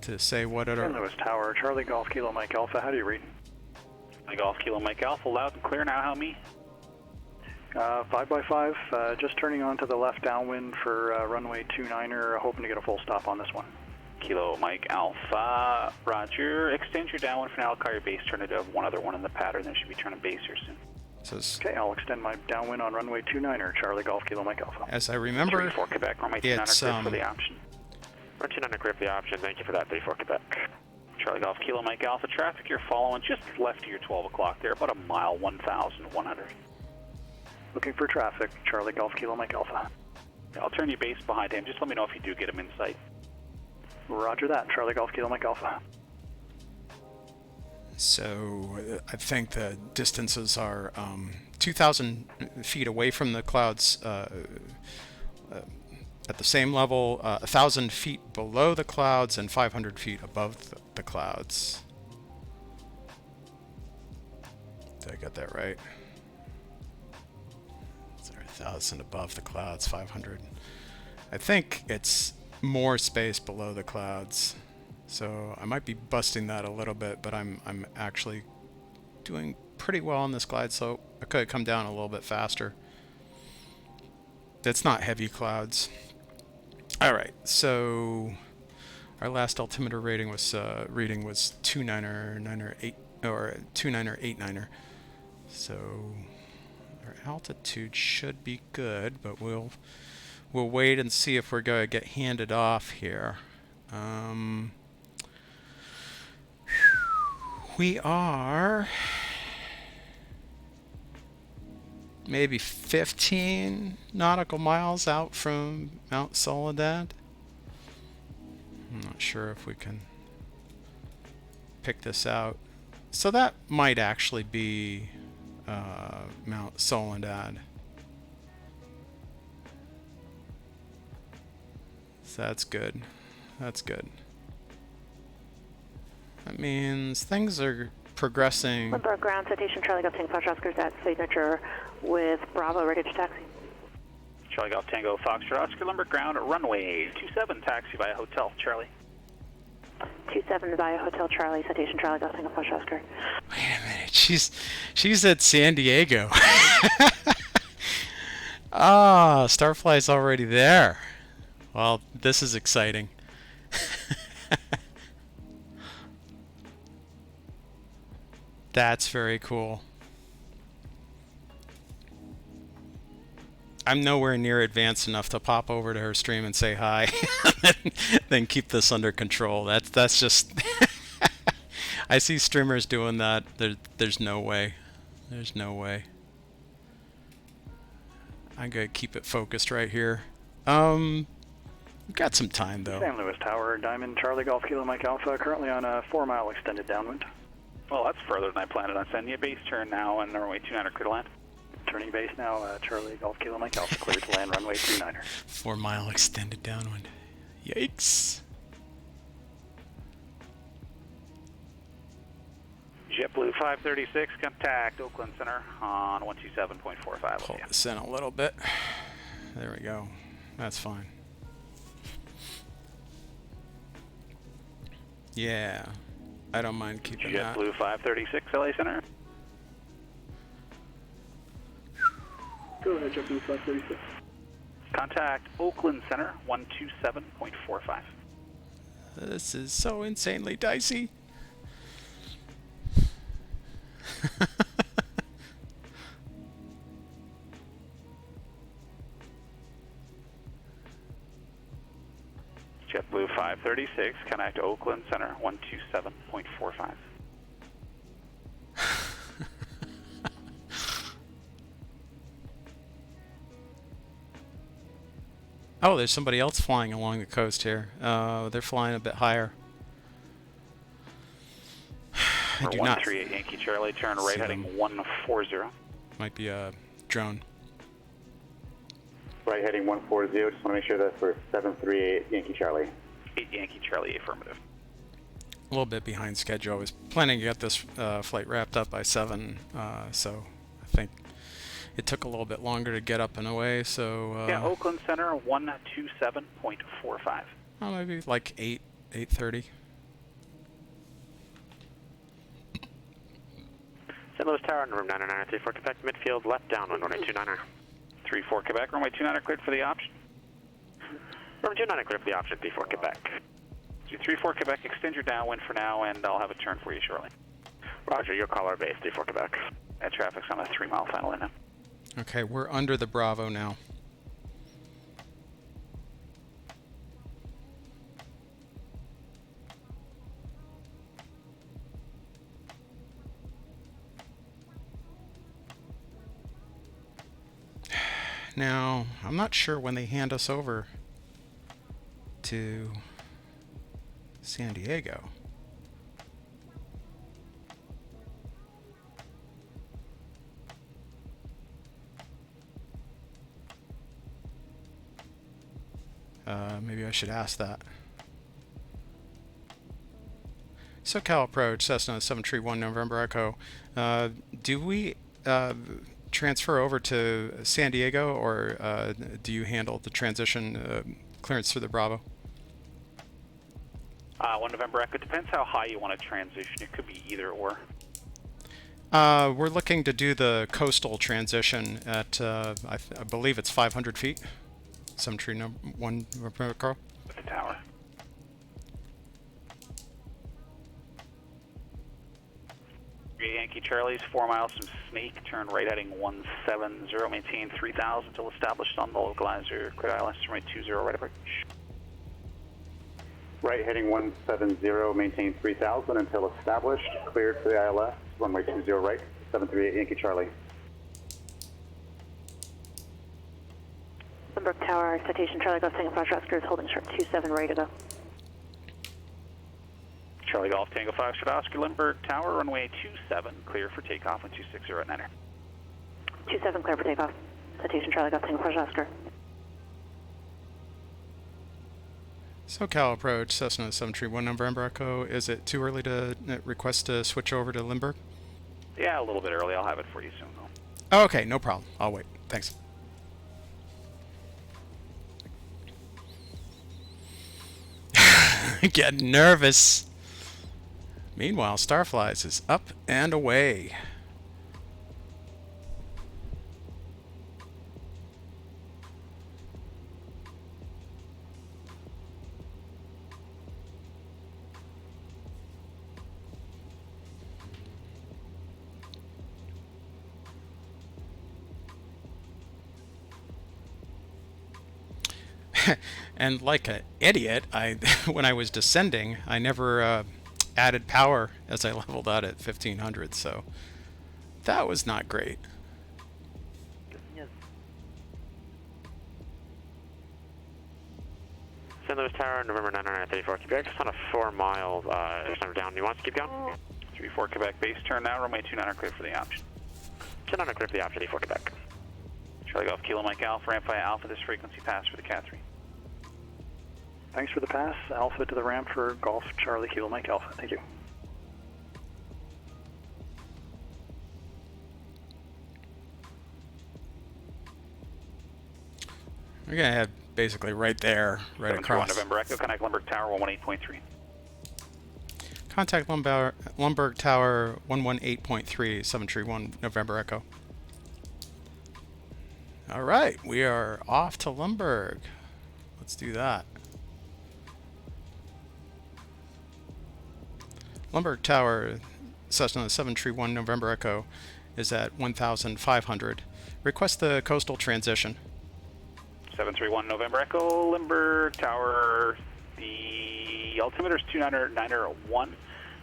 to say what it are. St. Louis Tower, Charlie Golf Kilo Mike Alpha, how do you read? Golf Kilo Mike Alpha, loud and clear now, how me? 5x5, just turning onto the left downwind for runway 29er, hoping to get a full stop on this one. Kilo Mike Alpha, roger. Extend your downwind for now. I'll call your base turn. I do have one other one in the pattern. There should be turning base here soon. Okay, I'll extend my downwind on runway 29er, Charlie Golf Kilo Mike Alpha. As I remember, 34 Quebec, runway 29er, clear for the option. Runway 29er, clear for the option. Thank you for that, 34 Quebec. Charlie Golf Kilo Mike Alpha, traffic you're following just left of your 12 o'clock there, about a mile, 1,100. Looking for traffic, Charlie Golf Kilo Mike Alpha. I'll turn your base behind him. Just let me know if you do get him in sight. Roger that, Charlie Golf Kilo Mike Alpha. So I think the distances are 2,000 feet away from the clouds at the same level, 1,000 feet below the clouds, and 500 feet above the clouds. Did I get that right? Sorry, 1,000 above the clouds, 500. I think it's more space below the clouds. So I might be busting that a little bit, but I'm actually doing pretty well on this glide slope. I could come down a little bit faster. It's not heavy clouds. All right, so our last altimeter reading was 29er 89er. So our altitude should be good, but we'll wait and see if we're going to get handed off here. We are maybe 15 nautical miles out from Mount Soledad. I'm not sure if we can pick this out. So that might actually be Mount Soledad. So that's good. That's good. That means things are progressing. Lindbergh ground citation, Charlie Golf Tango Fox Oscar's at signature with Bravo, ready to taxi. Charlie Golf Tango Foxtrot Oscar, Lindbergh ground, runway 27, taxi via hotel, Charlie. 27 via hotel, Charlie, citation, Charlie Golf Tango Fox Oscar. Wait a minute, she's at San Diego. Ah, Starfly's already there. Well, this is exciting. That's very cool. I'm nowhere near advanced enough to pop over to her stream and say hi, then keep this under control. That's just. I see streamers doing that. There's no way. There's no way. I'm gonna keep it focused right here. We've got some time though. San Luis Tower, Diamond, Charlie Golf Kilo Mike Alpha, currently on a 4-mile extended downwind. Well, that's further than I planned on sending you. Base turn now and runway 29er, clear to land. Turning base now, Charlie Golf Kilo Mike Alpha, clear to land, runway 29er. 4-mile extended downwind. Yikes. JetBlue 536, contact Oakland Center on 127.45. Pull this in a little bit. There we go. That's fine. Yeah. I don't mind keeping that. JetBlue 536, LA Center. Go ahead, JetBlue 536. Contact Oakland Center, 127.45. This is so insanely dicey. JetBlue 536, connect Oakland Center, 127.45. Oh, there's somebody else flying along the coast here. They're flying a bit higher. I do not. 138 Yankee Charlie, turn right heading 140. Might be a drone. Right heading 140, just want to make sure that's for 738 Yankee Charlie. 8 Yankee Charlie, affirmative. A little bit behind schedule. I was planning to get this flight wrapped up by 7, so I think it took a little bit longer to get up and away, so... yeah, Oakland Center, 127.45. Oh, maybe like 8:30. St. Louis Tower, room 999, 34 Quebec, midfield, left downwind, runway 29er. 34 Quebec, runway 29er cleared for the option. Runway 29er cleared for the option, 34 Quebec. 34 Quebec, extend your downwind for now, and I'll have a turn for you shortly. Roger, your caller base, 34 Quebec. That traffic's on a 3-mile final in now. Okay, we're under the Bravo now. Now, I'm not sure when they hand us over to San Diego. Maybe I should ask that. SoCal approach, Cessna 731 November Echo. Do we transfer over to San Diego, or do you handle the transition clearance through the Bravo? 1 November Echo, depends how high you want to transition. It could be either or. We're looking to do the coastal transition at, I believe it's 500 feet. Cemetery number 1, Carl? With the tower. Yankee Charlie's 4 miles from Snake, turn right heading 170, maintain 3000 until established on the localizer, clear ILS, runway 20, right approach. Right heading 170, maintain 3000 until established, cleared for the ILS, runway 20 right, 738 Yankee Charlie. Limburg Tower, citation Charlie Golf Tango Fox Oscar is holding short 27, ready to go. Charlie Golf Tango Foxtrot Oscar, Limburg Tower, runway 27, clear for takeoff on 260 at 9er. 27, clear for takeoff. Citation Charlie Golf Tango Fox Oscar. SoCal approach, Cessna 731 November Echo. Is it too early to request to switch over to Limburg? Yeah, a little bit early. I'll have it for you soon, though. Oh, okay, no problem. I'll wait. Thanks. Getting nervous. Meanwhile, Starflies is up and away. And like an idiot, when I was descending, I never added power as I leveled out at 1500, so that was not great. Yes. St. Louis Tower, November 934 Quebec, just on a 4-mile down. You want to keep going? 34 Quebec base turn now, runway 29 clear for the option. 29 clear for the option, 34 Quebec. Charlie Golf Kilo Mike Alpha, ramp via Alpha, this frequency pass for the Cat 3. Thanks for the pass. Alpha to the ramp for Golf Charlie Kilo Mike Alpha. Thank you. We're going to head basically right there, right across. November Echo, connect Limburg Tower 118.3. Contact Limburg Tower 118.3, 731 November Echo. All right, we are off to Limburg. Let's do that. Limburg Tower, Cessna 731 November Echo, is at 1,500. Request the coastal transition. 731 November Echo, Limburg Tower. The altimeter is 291,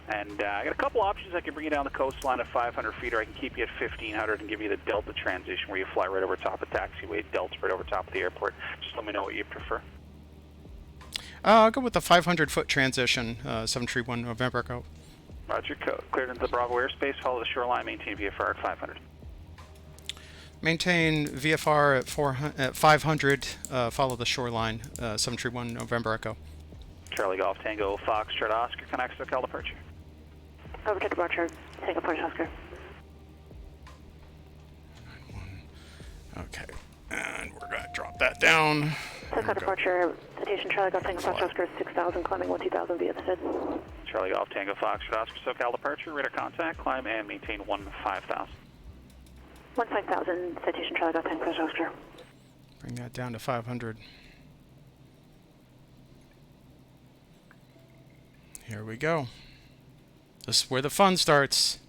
and I got a couple options. I can bring you down the coastline at 500 feet, or I can keep you at 1,500 and give you the Delta transition, where you fly right over top of taxiway, Delta right over top of the airport. Just let me know what you prefer. I'll go with the 500-foot transition, 731 November Echo. Roger, cleared into the Bravo airspace, follow the shoreline, maintain VFR at 500. Maintain VFR at 500, follow the shoreline, 731 November Echo. Charlie Golf Tango Foxtrot Oscar, connects to SoCal departure. Over to departure, Tango Fox Oscar. Okay, and we're going to drop that down. SoCal departure, citation Charlie Golf Tango Fox Oscar 6000, climbing 12,000 via the SID. Charlie Golf Tango Foxtrot Oscar SoCal departure, radar contact, climb and maintain 15,000. 15,000, citation Charlie Golf Tango Foxtrot Oscar. Bring that down to 500. Here we go. This is where the fun starts.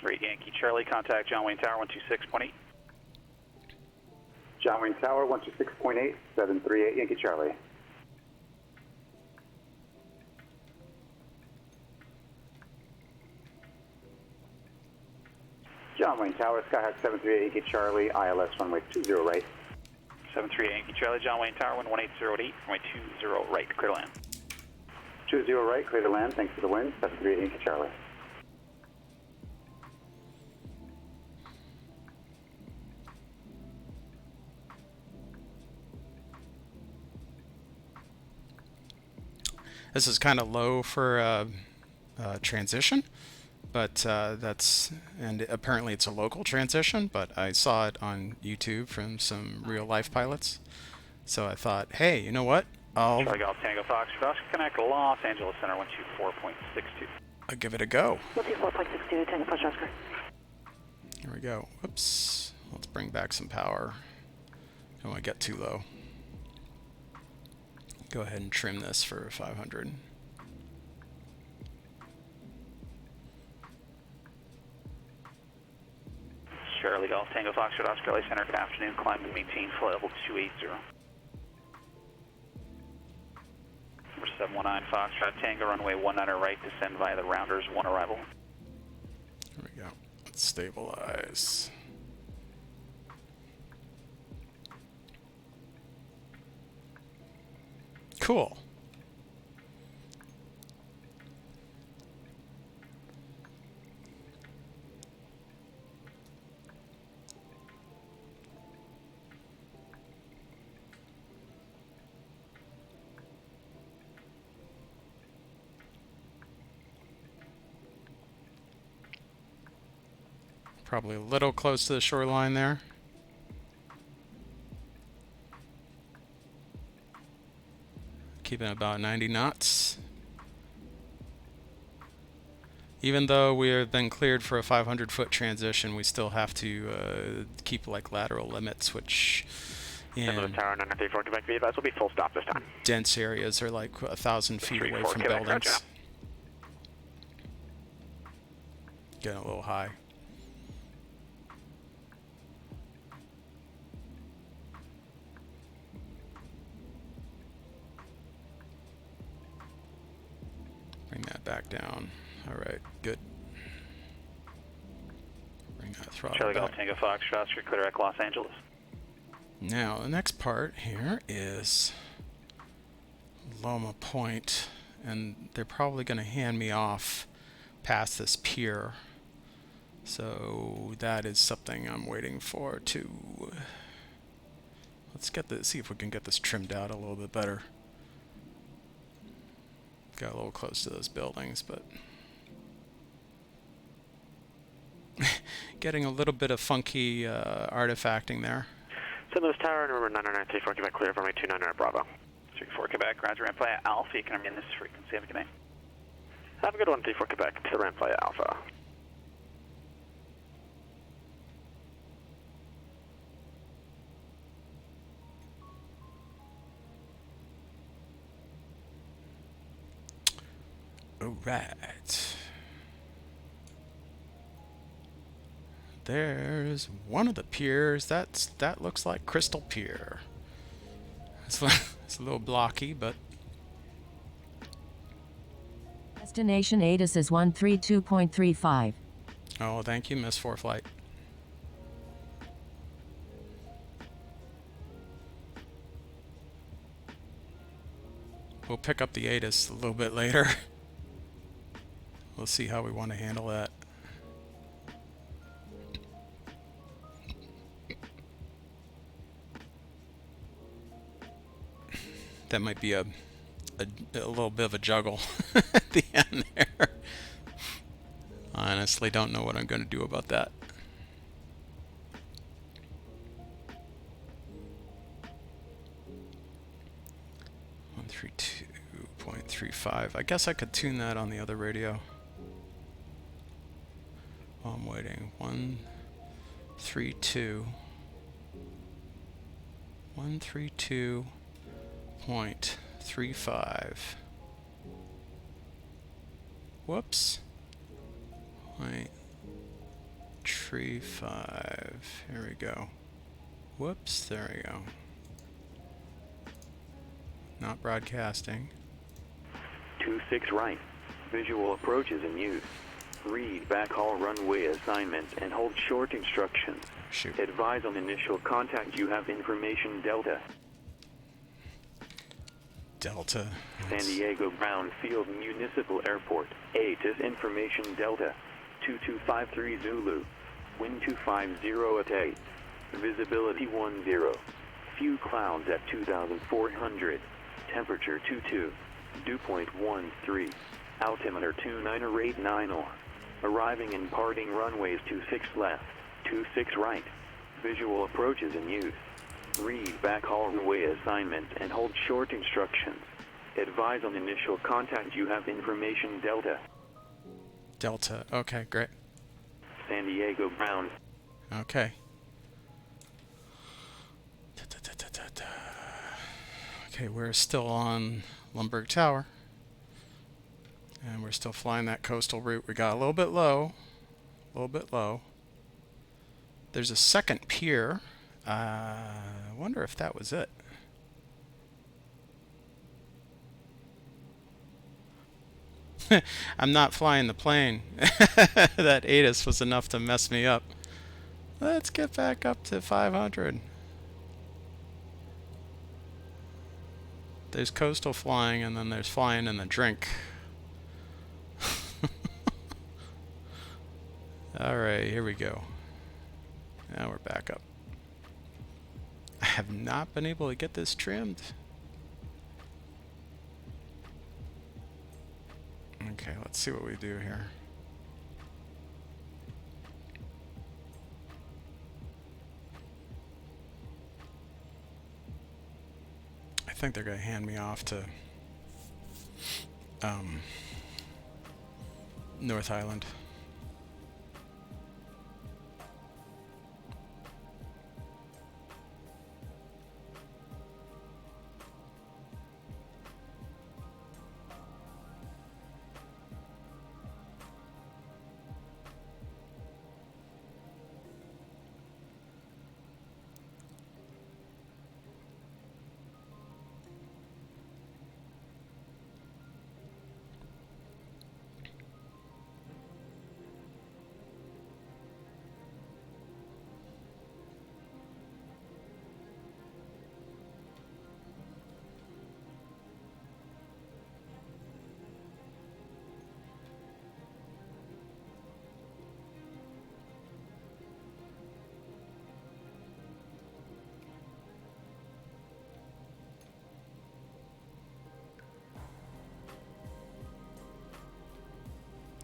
3 Yankee Charlie, contact John Wayne Tower 126.8. John Wayne Tower, 126.8, 738 Yankee Charlie. John Wayne Tower, Skyhawk 738 Yankee Charlie, ILS runway 20 right. 738 Yankee Charlie, John Wayne Tower, 11808, runway 20 right, clear to land. 20 right, clear to land, thanks for the wind, 738 Yankee Charlie. This is kind of low for transition, but that's, and apparently it's a local transition, but I saw it on YouTube from some real life pilots. So I thought, hey, you know what? Charlie Golf Tango Foxtrot Oscar Connect, Los Angeles Center 124.62. I'll give it a go. 124.62, Tango Foxtrot Oscar. Here we go. Whoops. Let's bring back some power. Don't want to get too low. Go ahead and trim this for 500. Charlie Golf Tango Foxtrot Oscar LA Center, good afternoon, climb and maintain flight level 280. Number 719 Foxtrot Tango, runway 19 right, descend via the Rounders, 1 arrival. Here we go. Let's stabilize. Cool. Probably a little close to the shoreline there. Keeping about 90 knots. Even though we have been cleared for a 500-foot transition, we still have to keep like lateral limits, which in Tower 934 Quebec VFS will be full stop this time. Dense areas are like 1,000 feet away from Quebec, buildings. roger. Getting a little high. Bring that back down. All right, good. Bring that throttle Charlie back. Golf Tango Foxtrot Oscar, clear at Los Angeles. Now, the next part here is Loma Point, and they're probably going to hand me off past this pier. So that is something I'm waiting for to... Let's get this, see if we can get this trimmed out a little bit better. Got a little close to those buildings, but getting a little bit of funky artifacting there. St. Louis Tower, number 993 Quebec, clear for my 29 Bravo. 34 Quebec, roger, ramp via Alpha, you can remain this frequency, have a good night. Have a good one, 34 Quebec, to the ramp via Alpha. All right. There's one of the piers. That looks like Crystal Pier. It's a little blocky, but Destination ATIS is 132.35. oh, thank you, Miss 4 Flight. We'll pick up the ATIS a little bit later. We'll see how we want to handle that. That might be a little bit of a juggle at the end there. I honestly don't know what I'm going to do about that. 135. I guess I could tune that on the other radio. While I'm waiting. 132. 132.35. Whoops. 0.35. Here we go. Whoops. There we go. Not broadcasting. 26 right. Visual approach is in use. Read backhaul runway assignment and hold short instructions. Shoot. Advise on initial contact. You have information Delta. Delta. San Diego Brownfield Municipal Airport. ATIS information Delta. 2253 Zulu. Wind 250 at 8. Visibility 10. Few clouds at 2,400. Temperature 22. Dew point 13. Altimeter 2989. Arriving and parting runways 26 left. 26 right. Visual approach is in use. Read backhaul runway assignment and hold short instructions. Advise on initial contact. You have information Delta. Delta. Okay, great. San Diego Brown. Okay. Okay, we're still on Lundberg Tower. And we're still flying that coastal route. We got a little bit low. A little bit low. There's a second pier. I wonder if that was it. I'm not flying the plane. That ATIS was enough to mess me up. Let's get back up to 500. There's coastal flying, and then there's flying in the drink. Alright, here we go. Now we're back up. I have not been able to get this trimmed. Okay, let's see what we do here. I think they're going to hand me off to North Island.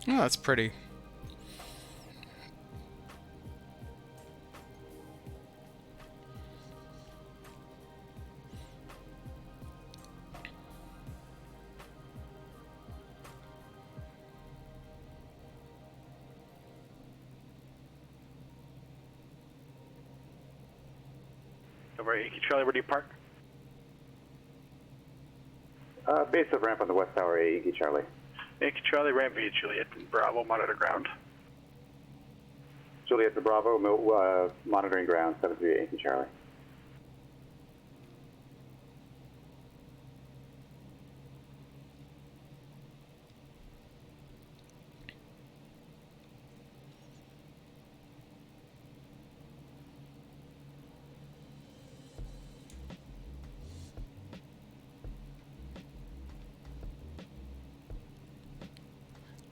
Oh, that's pretty. Over at Yankee Charlie, where do you park? Base of ramp on the west tower, Yankee Charlie. Yankee Charlie, ramp via Juliet, Bravo, monitor ground. Juliet to Bravo, monitoring ground, 73 Yankee Charlie.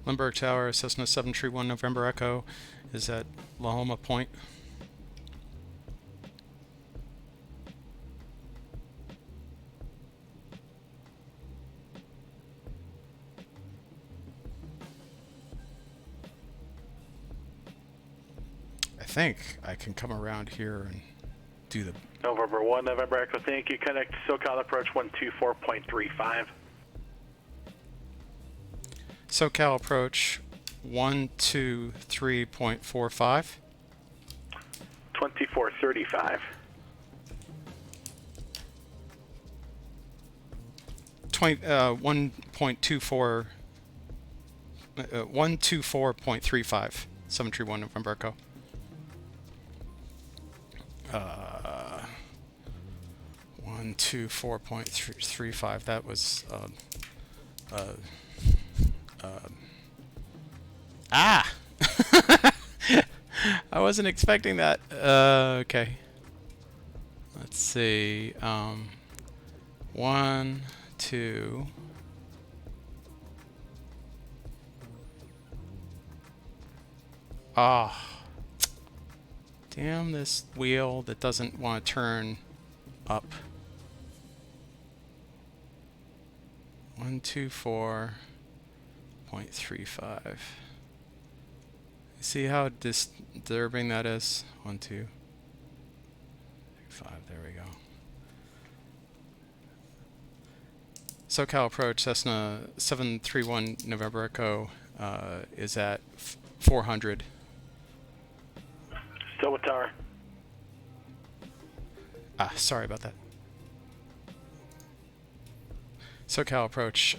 Lundberg Tower, Cessna 731 November Echo is at La Homa Point. I think I can come around here and do the... November 1, November Echo, thank you. Connect SoCal approach 124.35. SoCal approach 123.45. 2435. 1.24 124.35. 731 November Echo. 124.35. That was I wasn't expecting that. Okay. Let's see. 1, 2. Ah. Damn this wheel that doesn't want to turn up. 124.35. See how disturbing that is? 1, 2, 3, 5. There we go. SoCal approach Cessna 731 November Echo is at 400. Still with tower. Sorry about that. SoCal approach.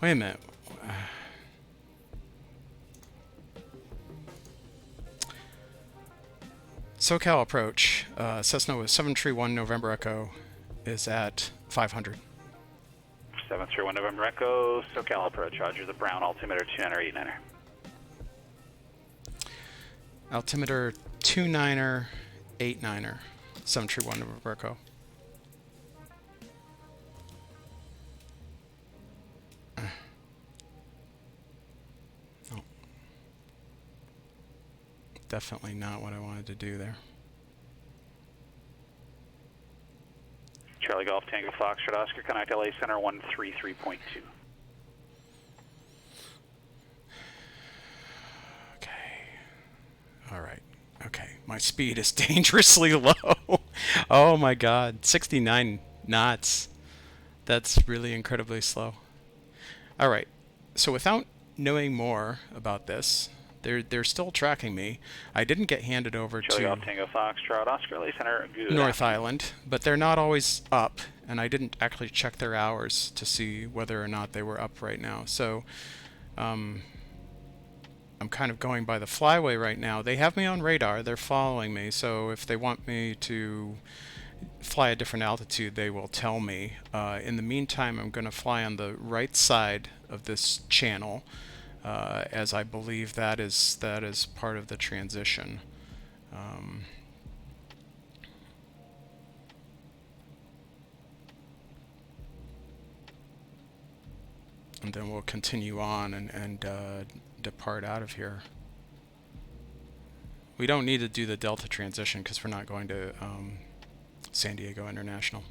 Wait a minute. SoCal approach. Cessna with 731 November Echo is at 500. 731 November Echo, SoCal approach. Roger, the Brown altimeter 29er 89er. Altimeter 29er 89er. 731 November Echo. No. Definitely not what I wanted to do there. Charlie Golf Tango Foxtrot Oscar, connect LA Center 133.2. Okay. All right. Okay. My speed is dangerously low. Oh my God. 69 knots. That's really incredibly slow. All right. So without knowing more about this, they're still tracking me. I didn't get handed over Charlie to Golf Tango Foxtrot Oscar, LA Center. North Island, but they're not always up, and I didn't actually check their hours to see whether or not they were up right now. So I'm kind of going by the flyway right now. They have me on radar. They're following me, so if they want me to fly a different altitude, they will tell me. In the meantime, I'm going to fly on the right side of this channel, as I believe that is part of the transition. And then we'll continue on and depart out of here. We don't need to do the Delta transition because we're not going to San Diego International.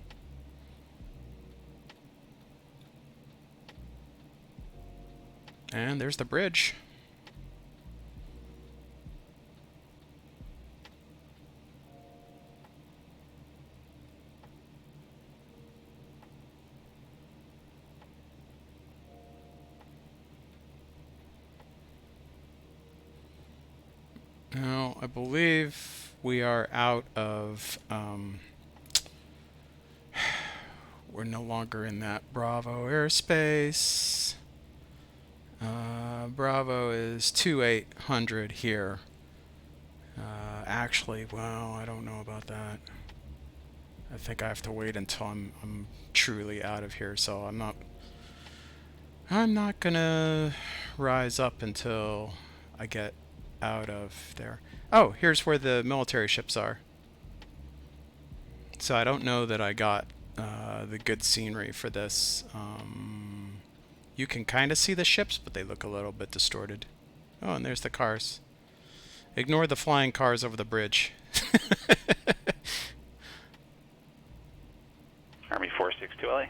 And there's the bridge. Now, I believe we are out of, we're no longer in that Bravo airspace. Bravo is 2800 here. Actually, well, I don't know about that. I think I have to wait until I'm truly out of here, so I'm not gonna rise up until I get out of there. Oh, here's where the military ships are. So I don't know that I got the good scenery for this. You can kind of see the ships, but they look a little bit distorted. Oh, and there's the cars. Ignore the flying cars over the bridge. Army 462 LA.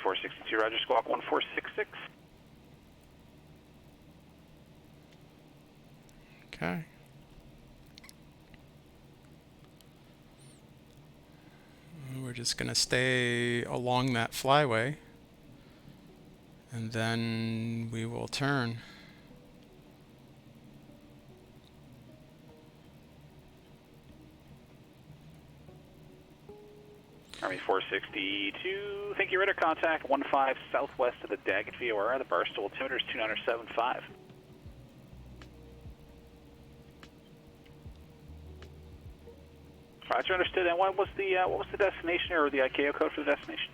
462, Roger, squawk 1466. Okay. We're just going to stay along that flyway, and then we will turn. Army 462, thank you, radar contact 15 southwest of the Daggett VOR. The Barstool altimeter is 2975. Roger, understood. And what was the destination or the ICAO code for the destination?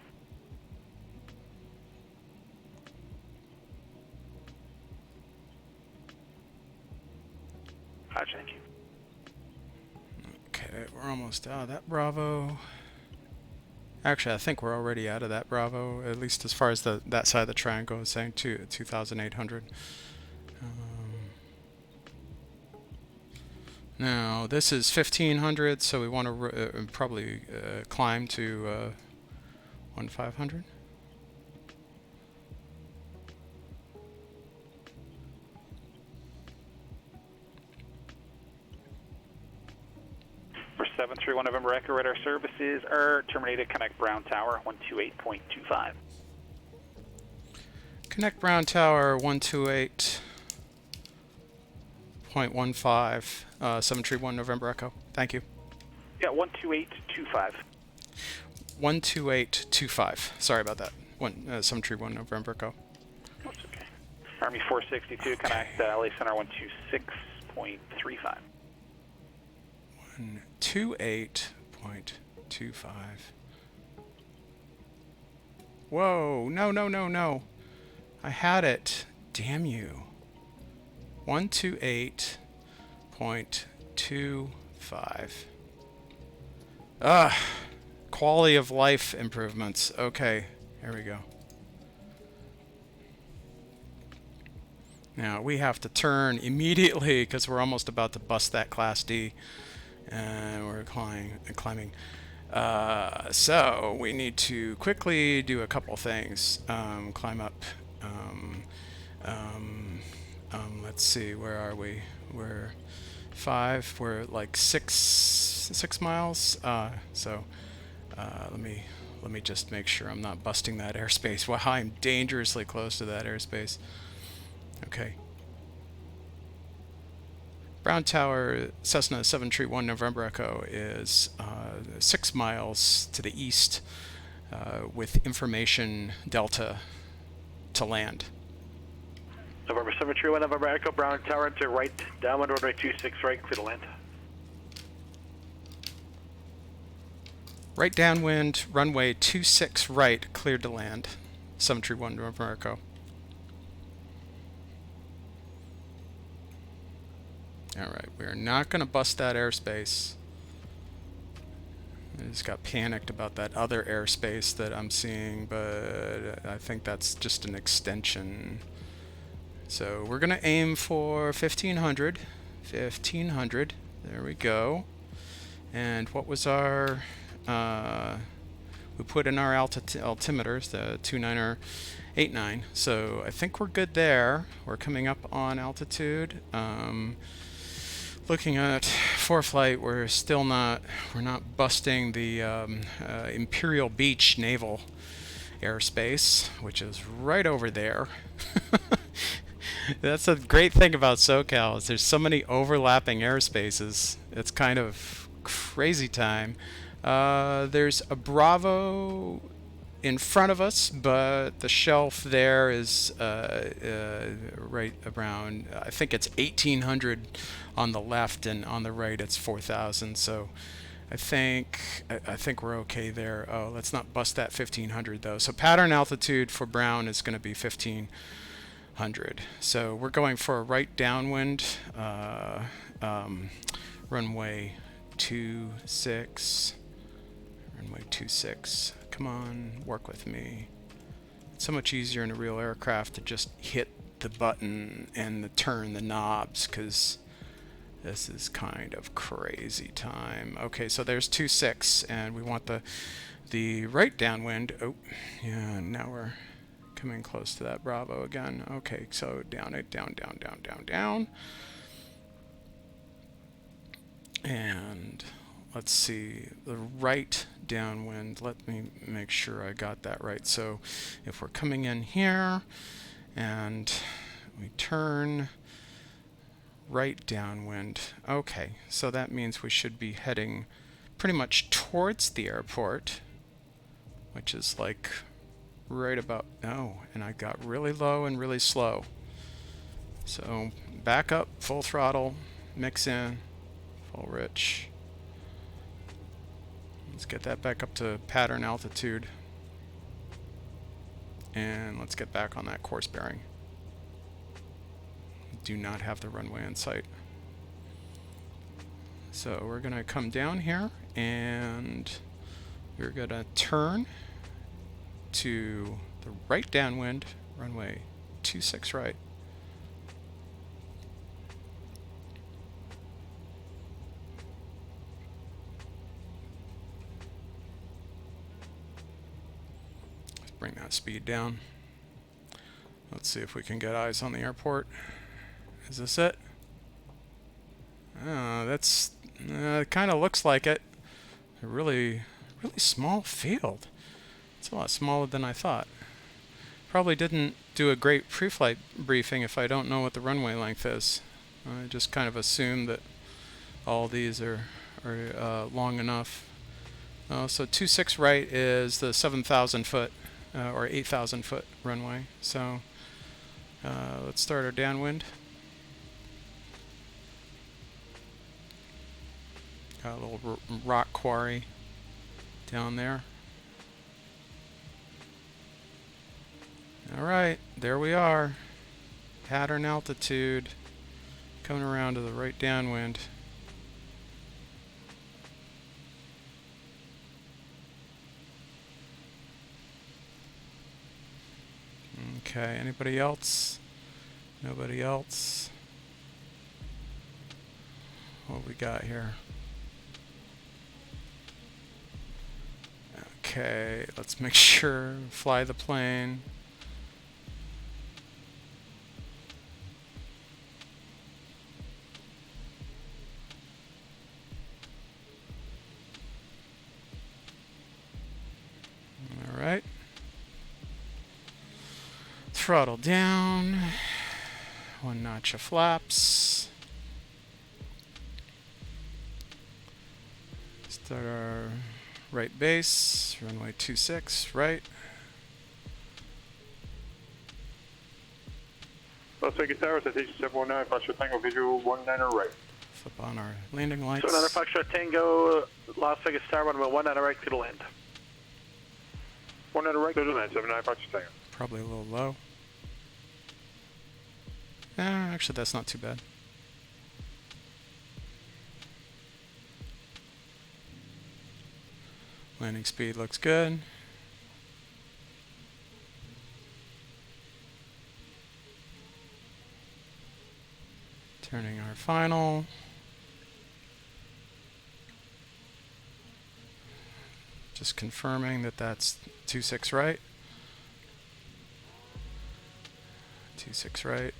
Roger, thank you. Okay, we're almost out of that Bravo. Actually, I think we're already out of that Bravo, at least as far as that side of the triangle is saying 2,800. Now, this is 1,500, so we want to probably climb to 1,500. For 731 November Echo, radar services are terminated. Connect Brown Tower 128.25. Connect Brown Tower 128.15. 731 November Echo. Thank you. Yeah, 128.25. 128.25. Sorry about that. 731 November Echo. That's okay. Army 462, connect LA Center 126.35. 128.25. Whoa, no. I had it. Damn you. 128.25. Quality of life improvements. Okay, here we go. Now we have to turn immediately because we're almost about to bust that Class D. And we're climbing. So we need to quickly do a couple things. Climb up. Let's see, where are we? We're 5. We're like 6 miles. So let me just make sure I'm not busting that airspace. Wow, I'm dangerously close to that airspace. Okay. Brown Tower, Cessna 731 November Echo is 6 miles to the east with information Delta to land. November 731 November Echo, Brown Tower to right, downwind runway 26 right, clear to land. Right downwind, runway 26 right, cleared to land. 731 November Echo. Alright, we're not going to bust that airspace. I just got panicked about that other airspace that I'm seeing, but I think that's just an extension. So we're going to aim for 1,500. 1,500. There we go. And what was our... we put in our altimeters, the 2989. So I think we're good there. We're coming up on altitude. Looking at ForeFlight, we're not busting the Imperial Beach Naval Airspace, which is right over there. That's a great thing about SoCal, is there's so many overlapping airspaces. It's kind of crazy time. There's a Bravo in front of us, but the shelf there is right around, I think it's 1,800 on the left, and on the right it's 4,000. So I think we're okay there. Oh, let's not bust that 1,500 though. So pattern altitude for Brown is going to be 1,500. So we're going for a right downwind, runway 26. Runway 26. Come on, work with me. It's so much easier in a real aircraft to just hit the button and turn the knobs, because this is kind of crazy time. Okay, so there's 26, and we want the the right downwind. Oh, yeah, now we're coming close to that Bravo again. Okay, so down it, down, down, down, down, down. And let's see, the right downwind, let me make sure I got that right. So if we're coming in here and we turn right downwind, okay, so that means we should be heading pretty much towards the airport, which is like right about, oh, and I got really low and really slow. So back up, full throttle, mix in, full rich. Let's get that back up to pattern altitude. And let's get back on that course bearing. Do not have the runway in sight. So we're going to come down here and we're going to turn to the right downwind, runway 26 right. Let's bring that speed down. Let's see if we can get eyes on the airport. Is this it? That's kind of looks like it. A really small field. It's a lot smaller than I thought. Probably didn't do a great pre-flight briefing if I don't know what the runway length is. I just kind of assume that all these are long enough. So 26 right is the 7,000 foot or 8,000 foot runway. So let's start our downwind. Got a little rock quarry down there. Alright, there we are. Pattern altitude. Coming around to the right downwind. Okay, anybody else? Nobody else? What we got here? Okay, let's make sure, fly the plane. All right. Throttle down. 1 notch of flaps. Start our right base, runway 26, right. Las Vegas Tower, citation 719, Foxtrot Tango, visual 19 right. Flip on our landing lights. 79 Foxtrot Tango, Las Vegas Tower, runway 19 right, clear to land. 19 right, clear to land, 79 Foxtrot Tango. Probably a little low. Actually, that's not too bad. Landing speed looks good. Turning our final. Just confirming that that's 26 right. 26 right.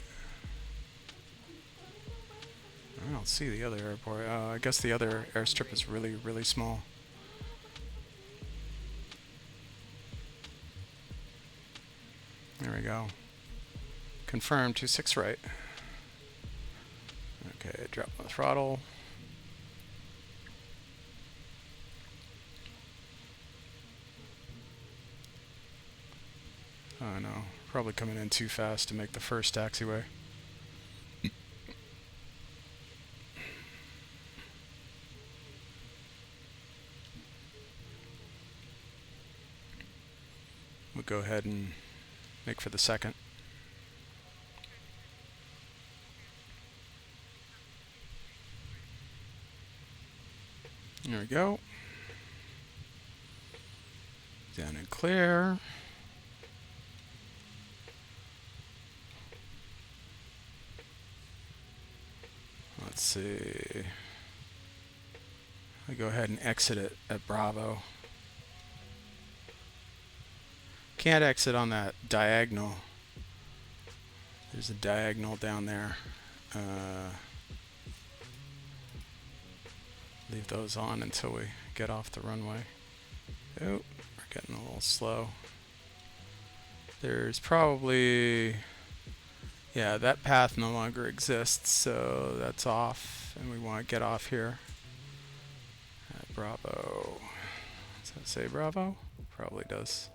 I don't see the other airport. I guess the other airstrip is really small. There we go. Confirmed 26 right. Okay, drop the throttle. Oh no, probably coming in too fast to make the first taxiway. We'll go ahead and make for the second. There we go. Down and clear. Let's see. I'll go ahead and exit it at Bravo. Can't exit on that diagonal. There's a diagonal down there. Leave those on until we get off the runway. Oh, we're getting a little slow. There's probably, yeah, that path no longer exists, so that's off, and we want to get off here at Bravo. Does that say Bravo? Probably does.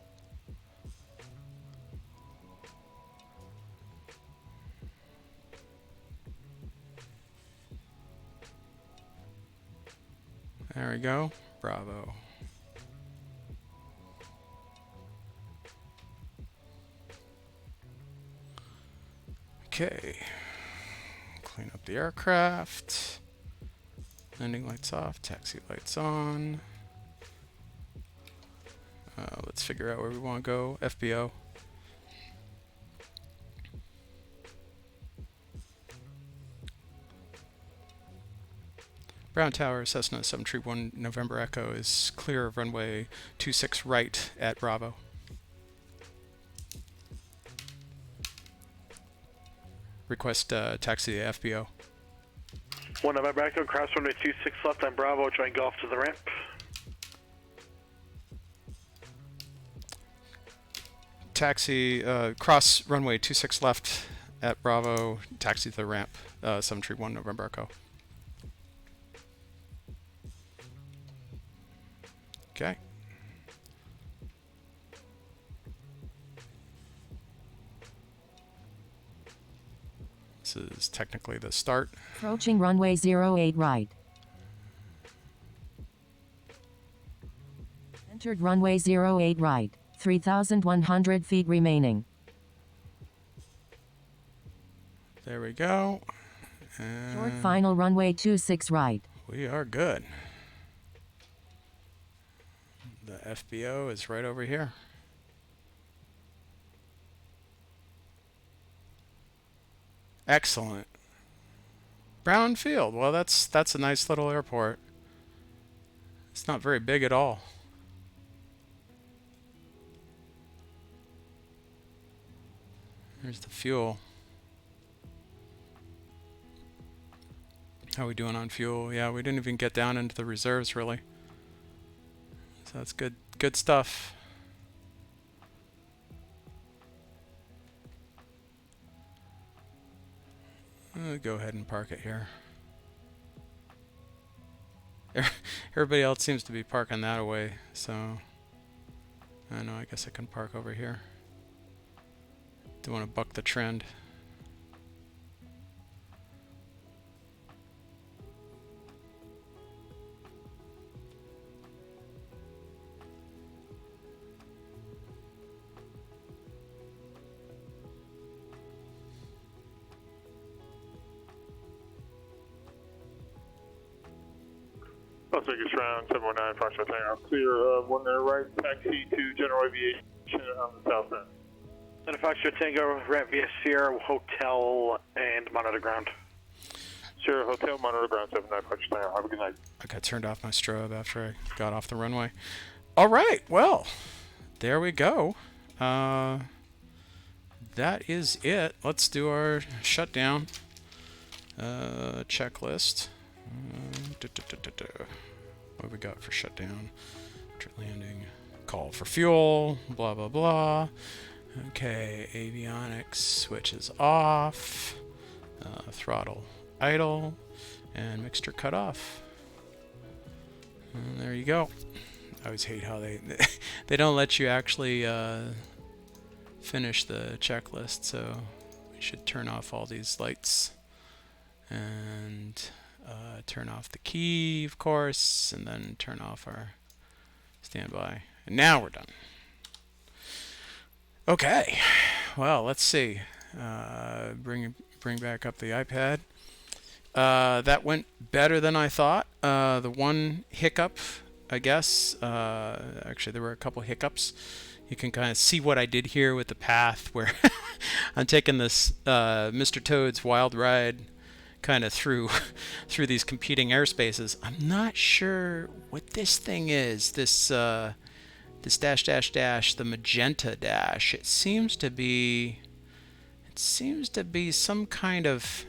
There we go, Bravo. Okay, clean up the aircraft. Landing lights off, taxi lights on. Let's figure out where we want to go. FBO. Brown Tower, Cessna 731 November Echo is clear of runway 26 right at Bravo. Request taxi to FBO. 1 November Echo, cross runway 26 left on Bravo, join Golf to the ramp. Taxi, cross runway 26 left at Bravo, taxi to the ramp, 731 November Echo. Okay. This is technically the start. Approaching runway 08 right. Entered runway 08 right. 3,100 feet remaining. There we go. And Short final runway 26 right. we are good. The FBO is right over here. Excellent. Brown Field. Well, that's a nice little airport. It's not very big at all. There's the fuel. How are we doing on fuel? Yeah, we didn't even get down into the reserves really. So that's good stuff. I'll go ahead and park it here. Everybody else seems to be parking that away, so I know, I guess I can park over here. Don't want to buck the trend. I'll take a round 719, Foxtrot Tango. Clear 1 there right, taxi to General Aviation on the south end. And Foxtrot Tango, ramp via Sierra Hotel and monitor ground. Sierra Hotel, monitor ground 79, Foxtrot Tango. Have a good night. I got turned off my strobe after I got off the runway. All right, well, there we go. That is it. Let's do our shutdown checklist. What we got for shutdown? Landing, call for fuel, blah blah blah. Okay, avionics switches off, throttle idle, and mixture cut off. And there you go. I always hate how they they don't let you actually finish the checklist, so we should turn off all these lights and turn off the key, of course, and then turn off our standby. And now we're done. Okay, well, let's see. Bring back up the iPad. That went better than I thought. The one hiccup, I guess, actually there were a couple hiccups. You can kind of see what I did here with the path where I'm taking this Mr. Toad's Wild Ride kind of through these competing airspaces. I'm not sure what this thing is, this this dash dash dash, the magenta dash. It seems to be some kind of,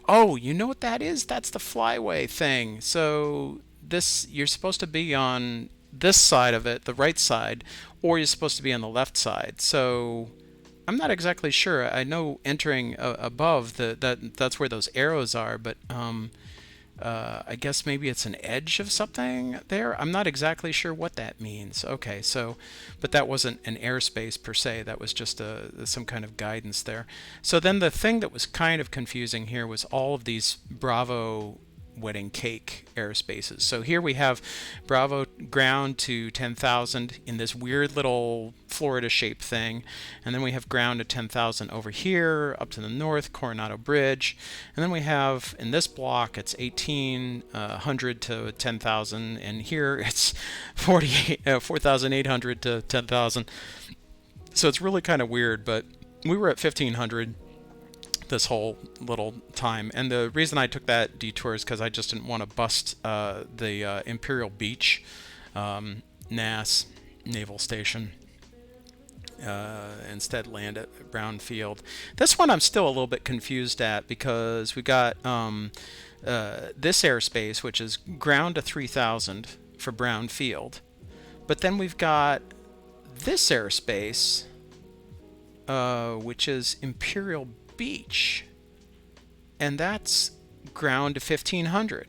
oh, you know what that is? That's the flyway thing. So this, you're supposed to be on this side of it, the right side, or you're supposed to be on the left side. So I'm not exactly sure. I know entering above that's where those arrows are, but I guess maybe it's an edge of something there. I'm not exactly sure what that means. Okay, so, but that wasn't an airspace per se. That was just some kind of guidance there. So then the thing that was kind of confusing here was all of these Bravo wedding cake airspaces. So here we have Bravo ground to 10,000 in this weird little Florida shaped thing, and then we have ground to 10,000 over here up to the north, Coronado Bridge, and then we have in this block it's 1,800 to 10,000, and here it's 4,800 to 10,000. So it's really kind of weird, but we were at 1,500 this whole little time, and the reason I took that detour is because I just didn't want to bust the Imperial Beach NAS Naval Station. Instead land at Brown Field. This one I'm still a little bit confused at, because we got this airspace, which is ground to 3,000 for Brown Field, but then we've got this airspace, which is Imperial Beach, and that's ground to 1,500,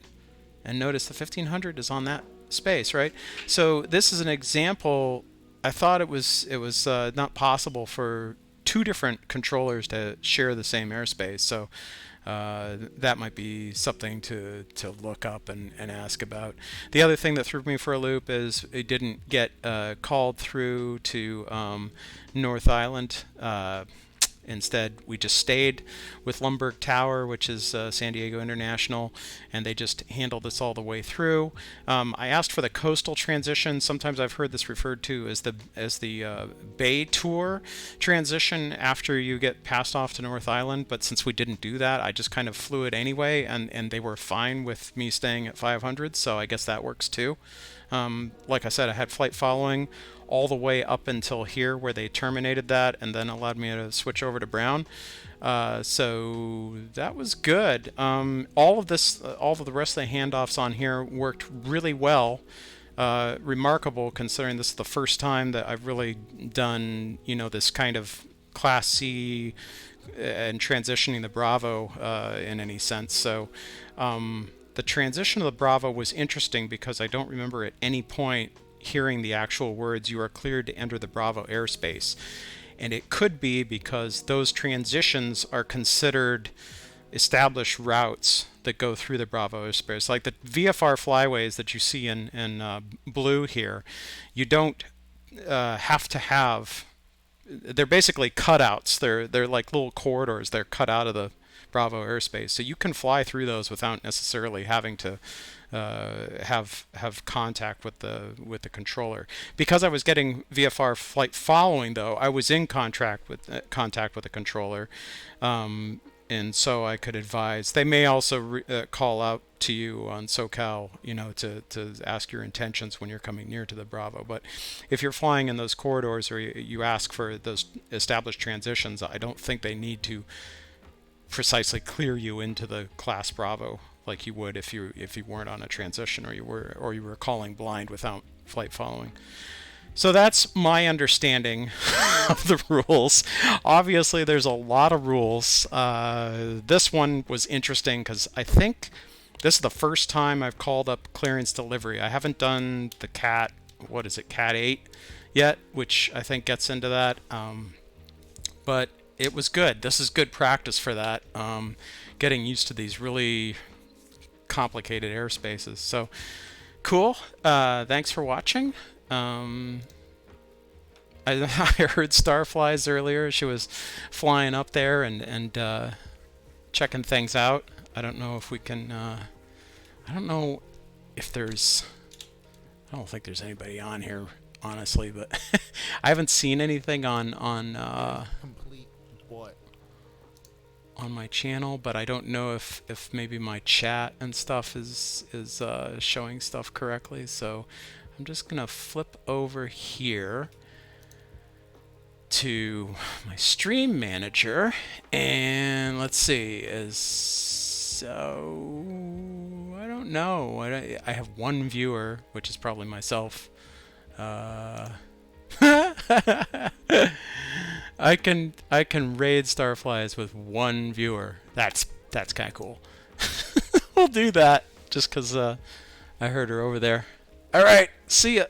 and notice the 1,500 is on that space, right? So this is an example. I thought it was not possible for two different controllers to share the same airspace, so that might be something to look up and ask about. The other thing that threw me for a loop is it didn't get called through to North Island. Instead, we just stayed with Lumberg Tower, which is San Diego International, and they just handled this all the way through. I asked for the coastal transition. Sometimes I've heard this referred to as the Bay Tour transition after you get passed off to North Island, but since we didn't do that, I just kind of flew it anyway, and they were fine with me staying at 500, so I guess that works too. Like I said, I had flight following all the way up until here where they terminated that and then allowed me to switch over to Brown. So that was good. All of the rest of the handoffs on here worked really well. Remarkable, considering this is the first time that I've really done, this kind of Class C and transitioning the Bravo in any sense. So the transition of the Bravo was interesting because I don't remember at any point hearing the actual words, "You are cleared to enter the Bravo airspace." And it could be because those transitions are considered established routes that go through the Bravo airspace. Like the VFR flyways that you see in blue here, you don't have to have, they're basically cutouts. They're like little corridors. They're cut out of the Bravo airspace. So you can fly through those without necessarily having to have contact with the controller. Because I was getting VFR flight following, though, I was in contact with the controller, and so I could advise. They may also call out to you on SoCal, to ask your intentions when you're coming near to the Bravo. But if you're flying in those corridors or you ask for those established transitions, I don't think they need to precisely clear you into the Class Bravo like you would if you weren't on a transition or you were calling blind without flight following. So that's my understanding of the rules. Obviously, there's a lot of rules. This one was interesting because I think this is the first time I've called up clearance delivery. I haven't done the Cat 8 yet, which I think gets into that. But it was good. This is good practice for that. Getting used to these really complicated airspaces. So cool. Thanks for watching. I heard Starflies earlier. She was flying up there and checking things out. I don't know if we can. I don't know if there's. I don't think there's anybody on here, honestly, but I haven't seen anything on complete what? On my channel, but I don't know if maybe my chat and stuff is showing stuff correctly. So I'm just gonna flip over here to my stream manager, and let's see, so I don't know. I have one viewer, which is probably myself. I can raid Starflies with one viewer. That's kind of cool. We'll do that just because I heard her over there. All right, see ya.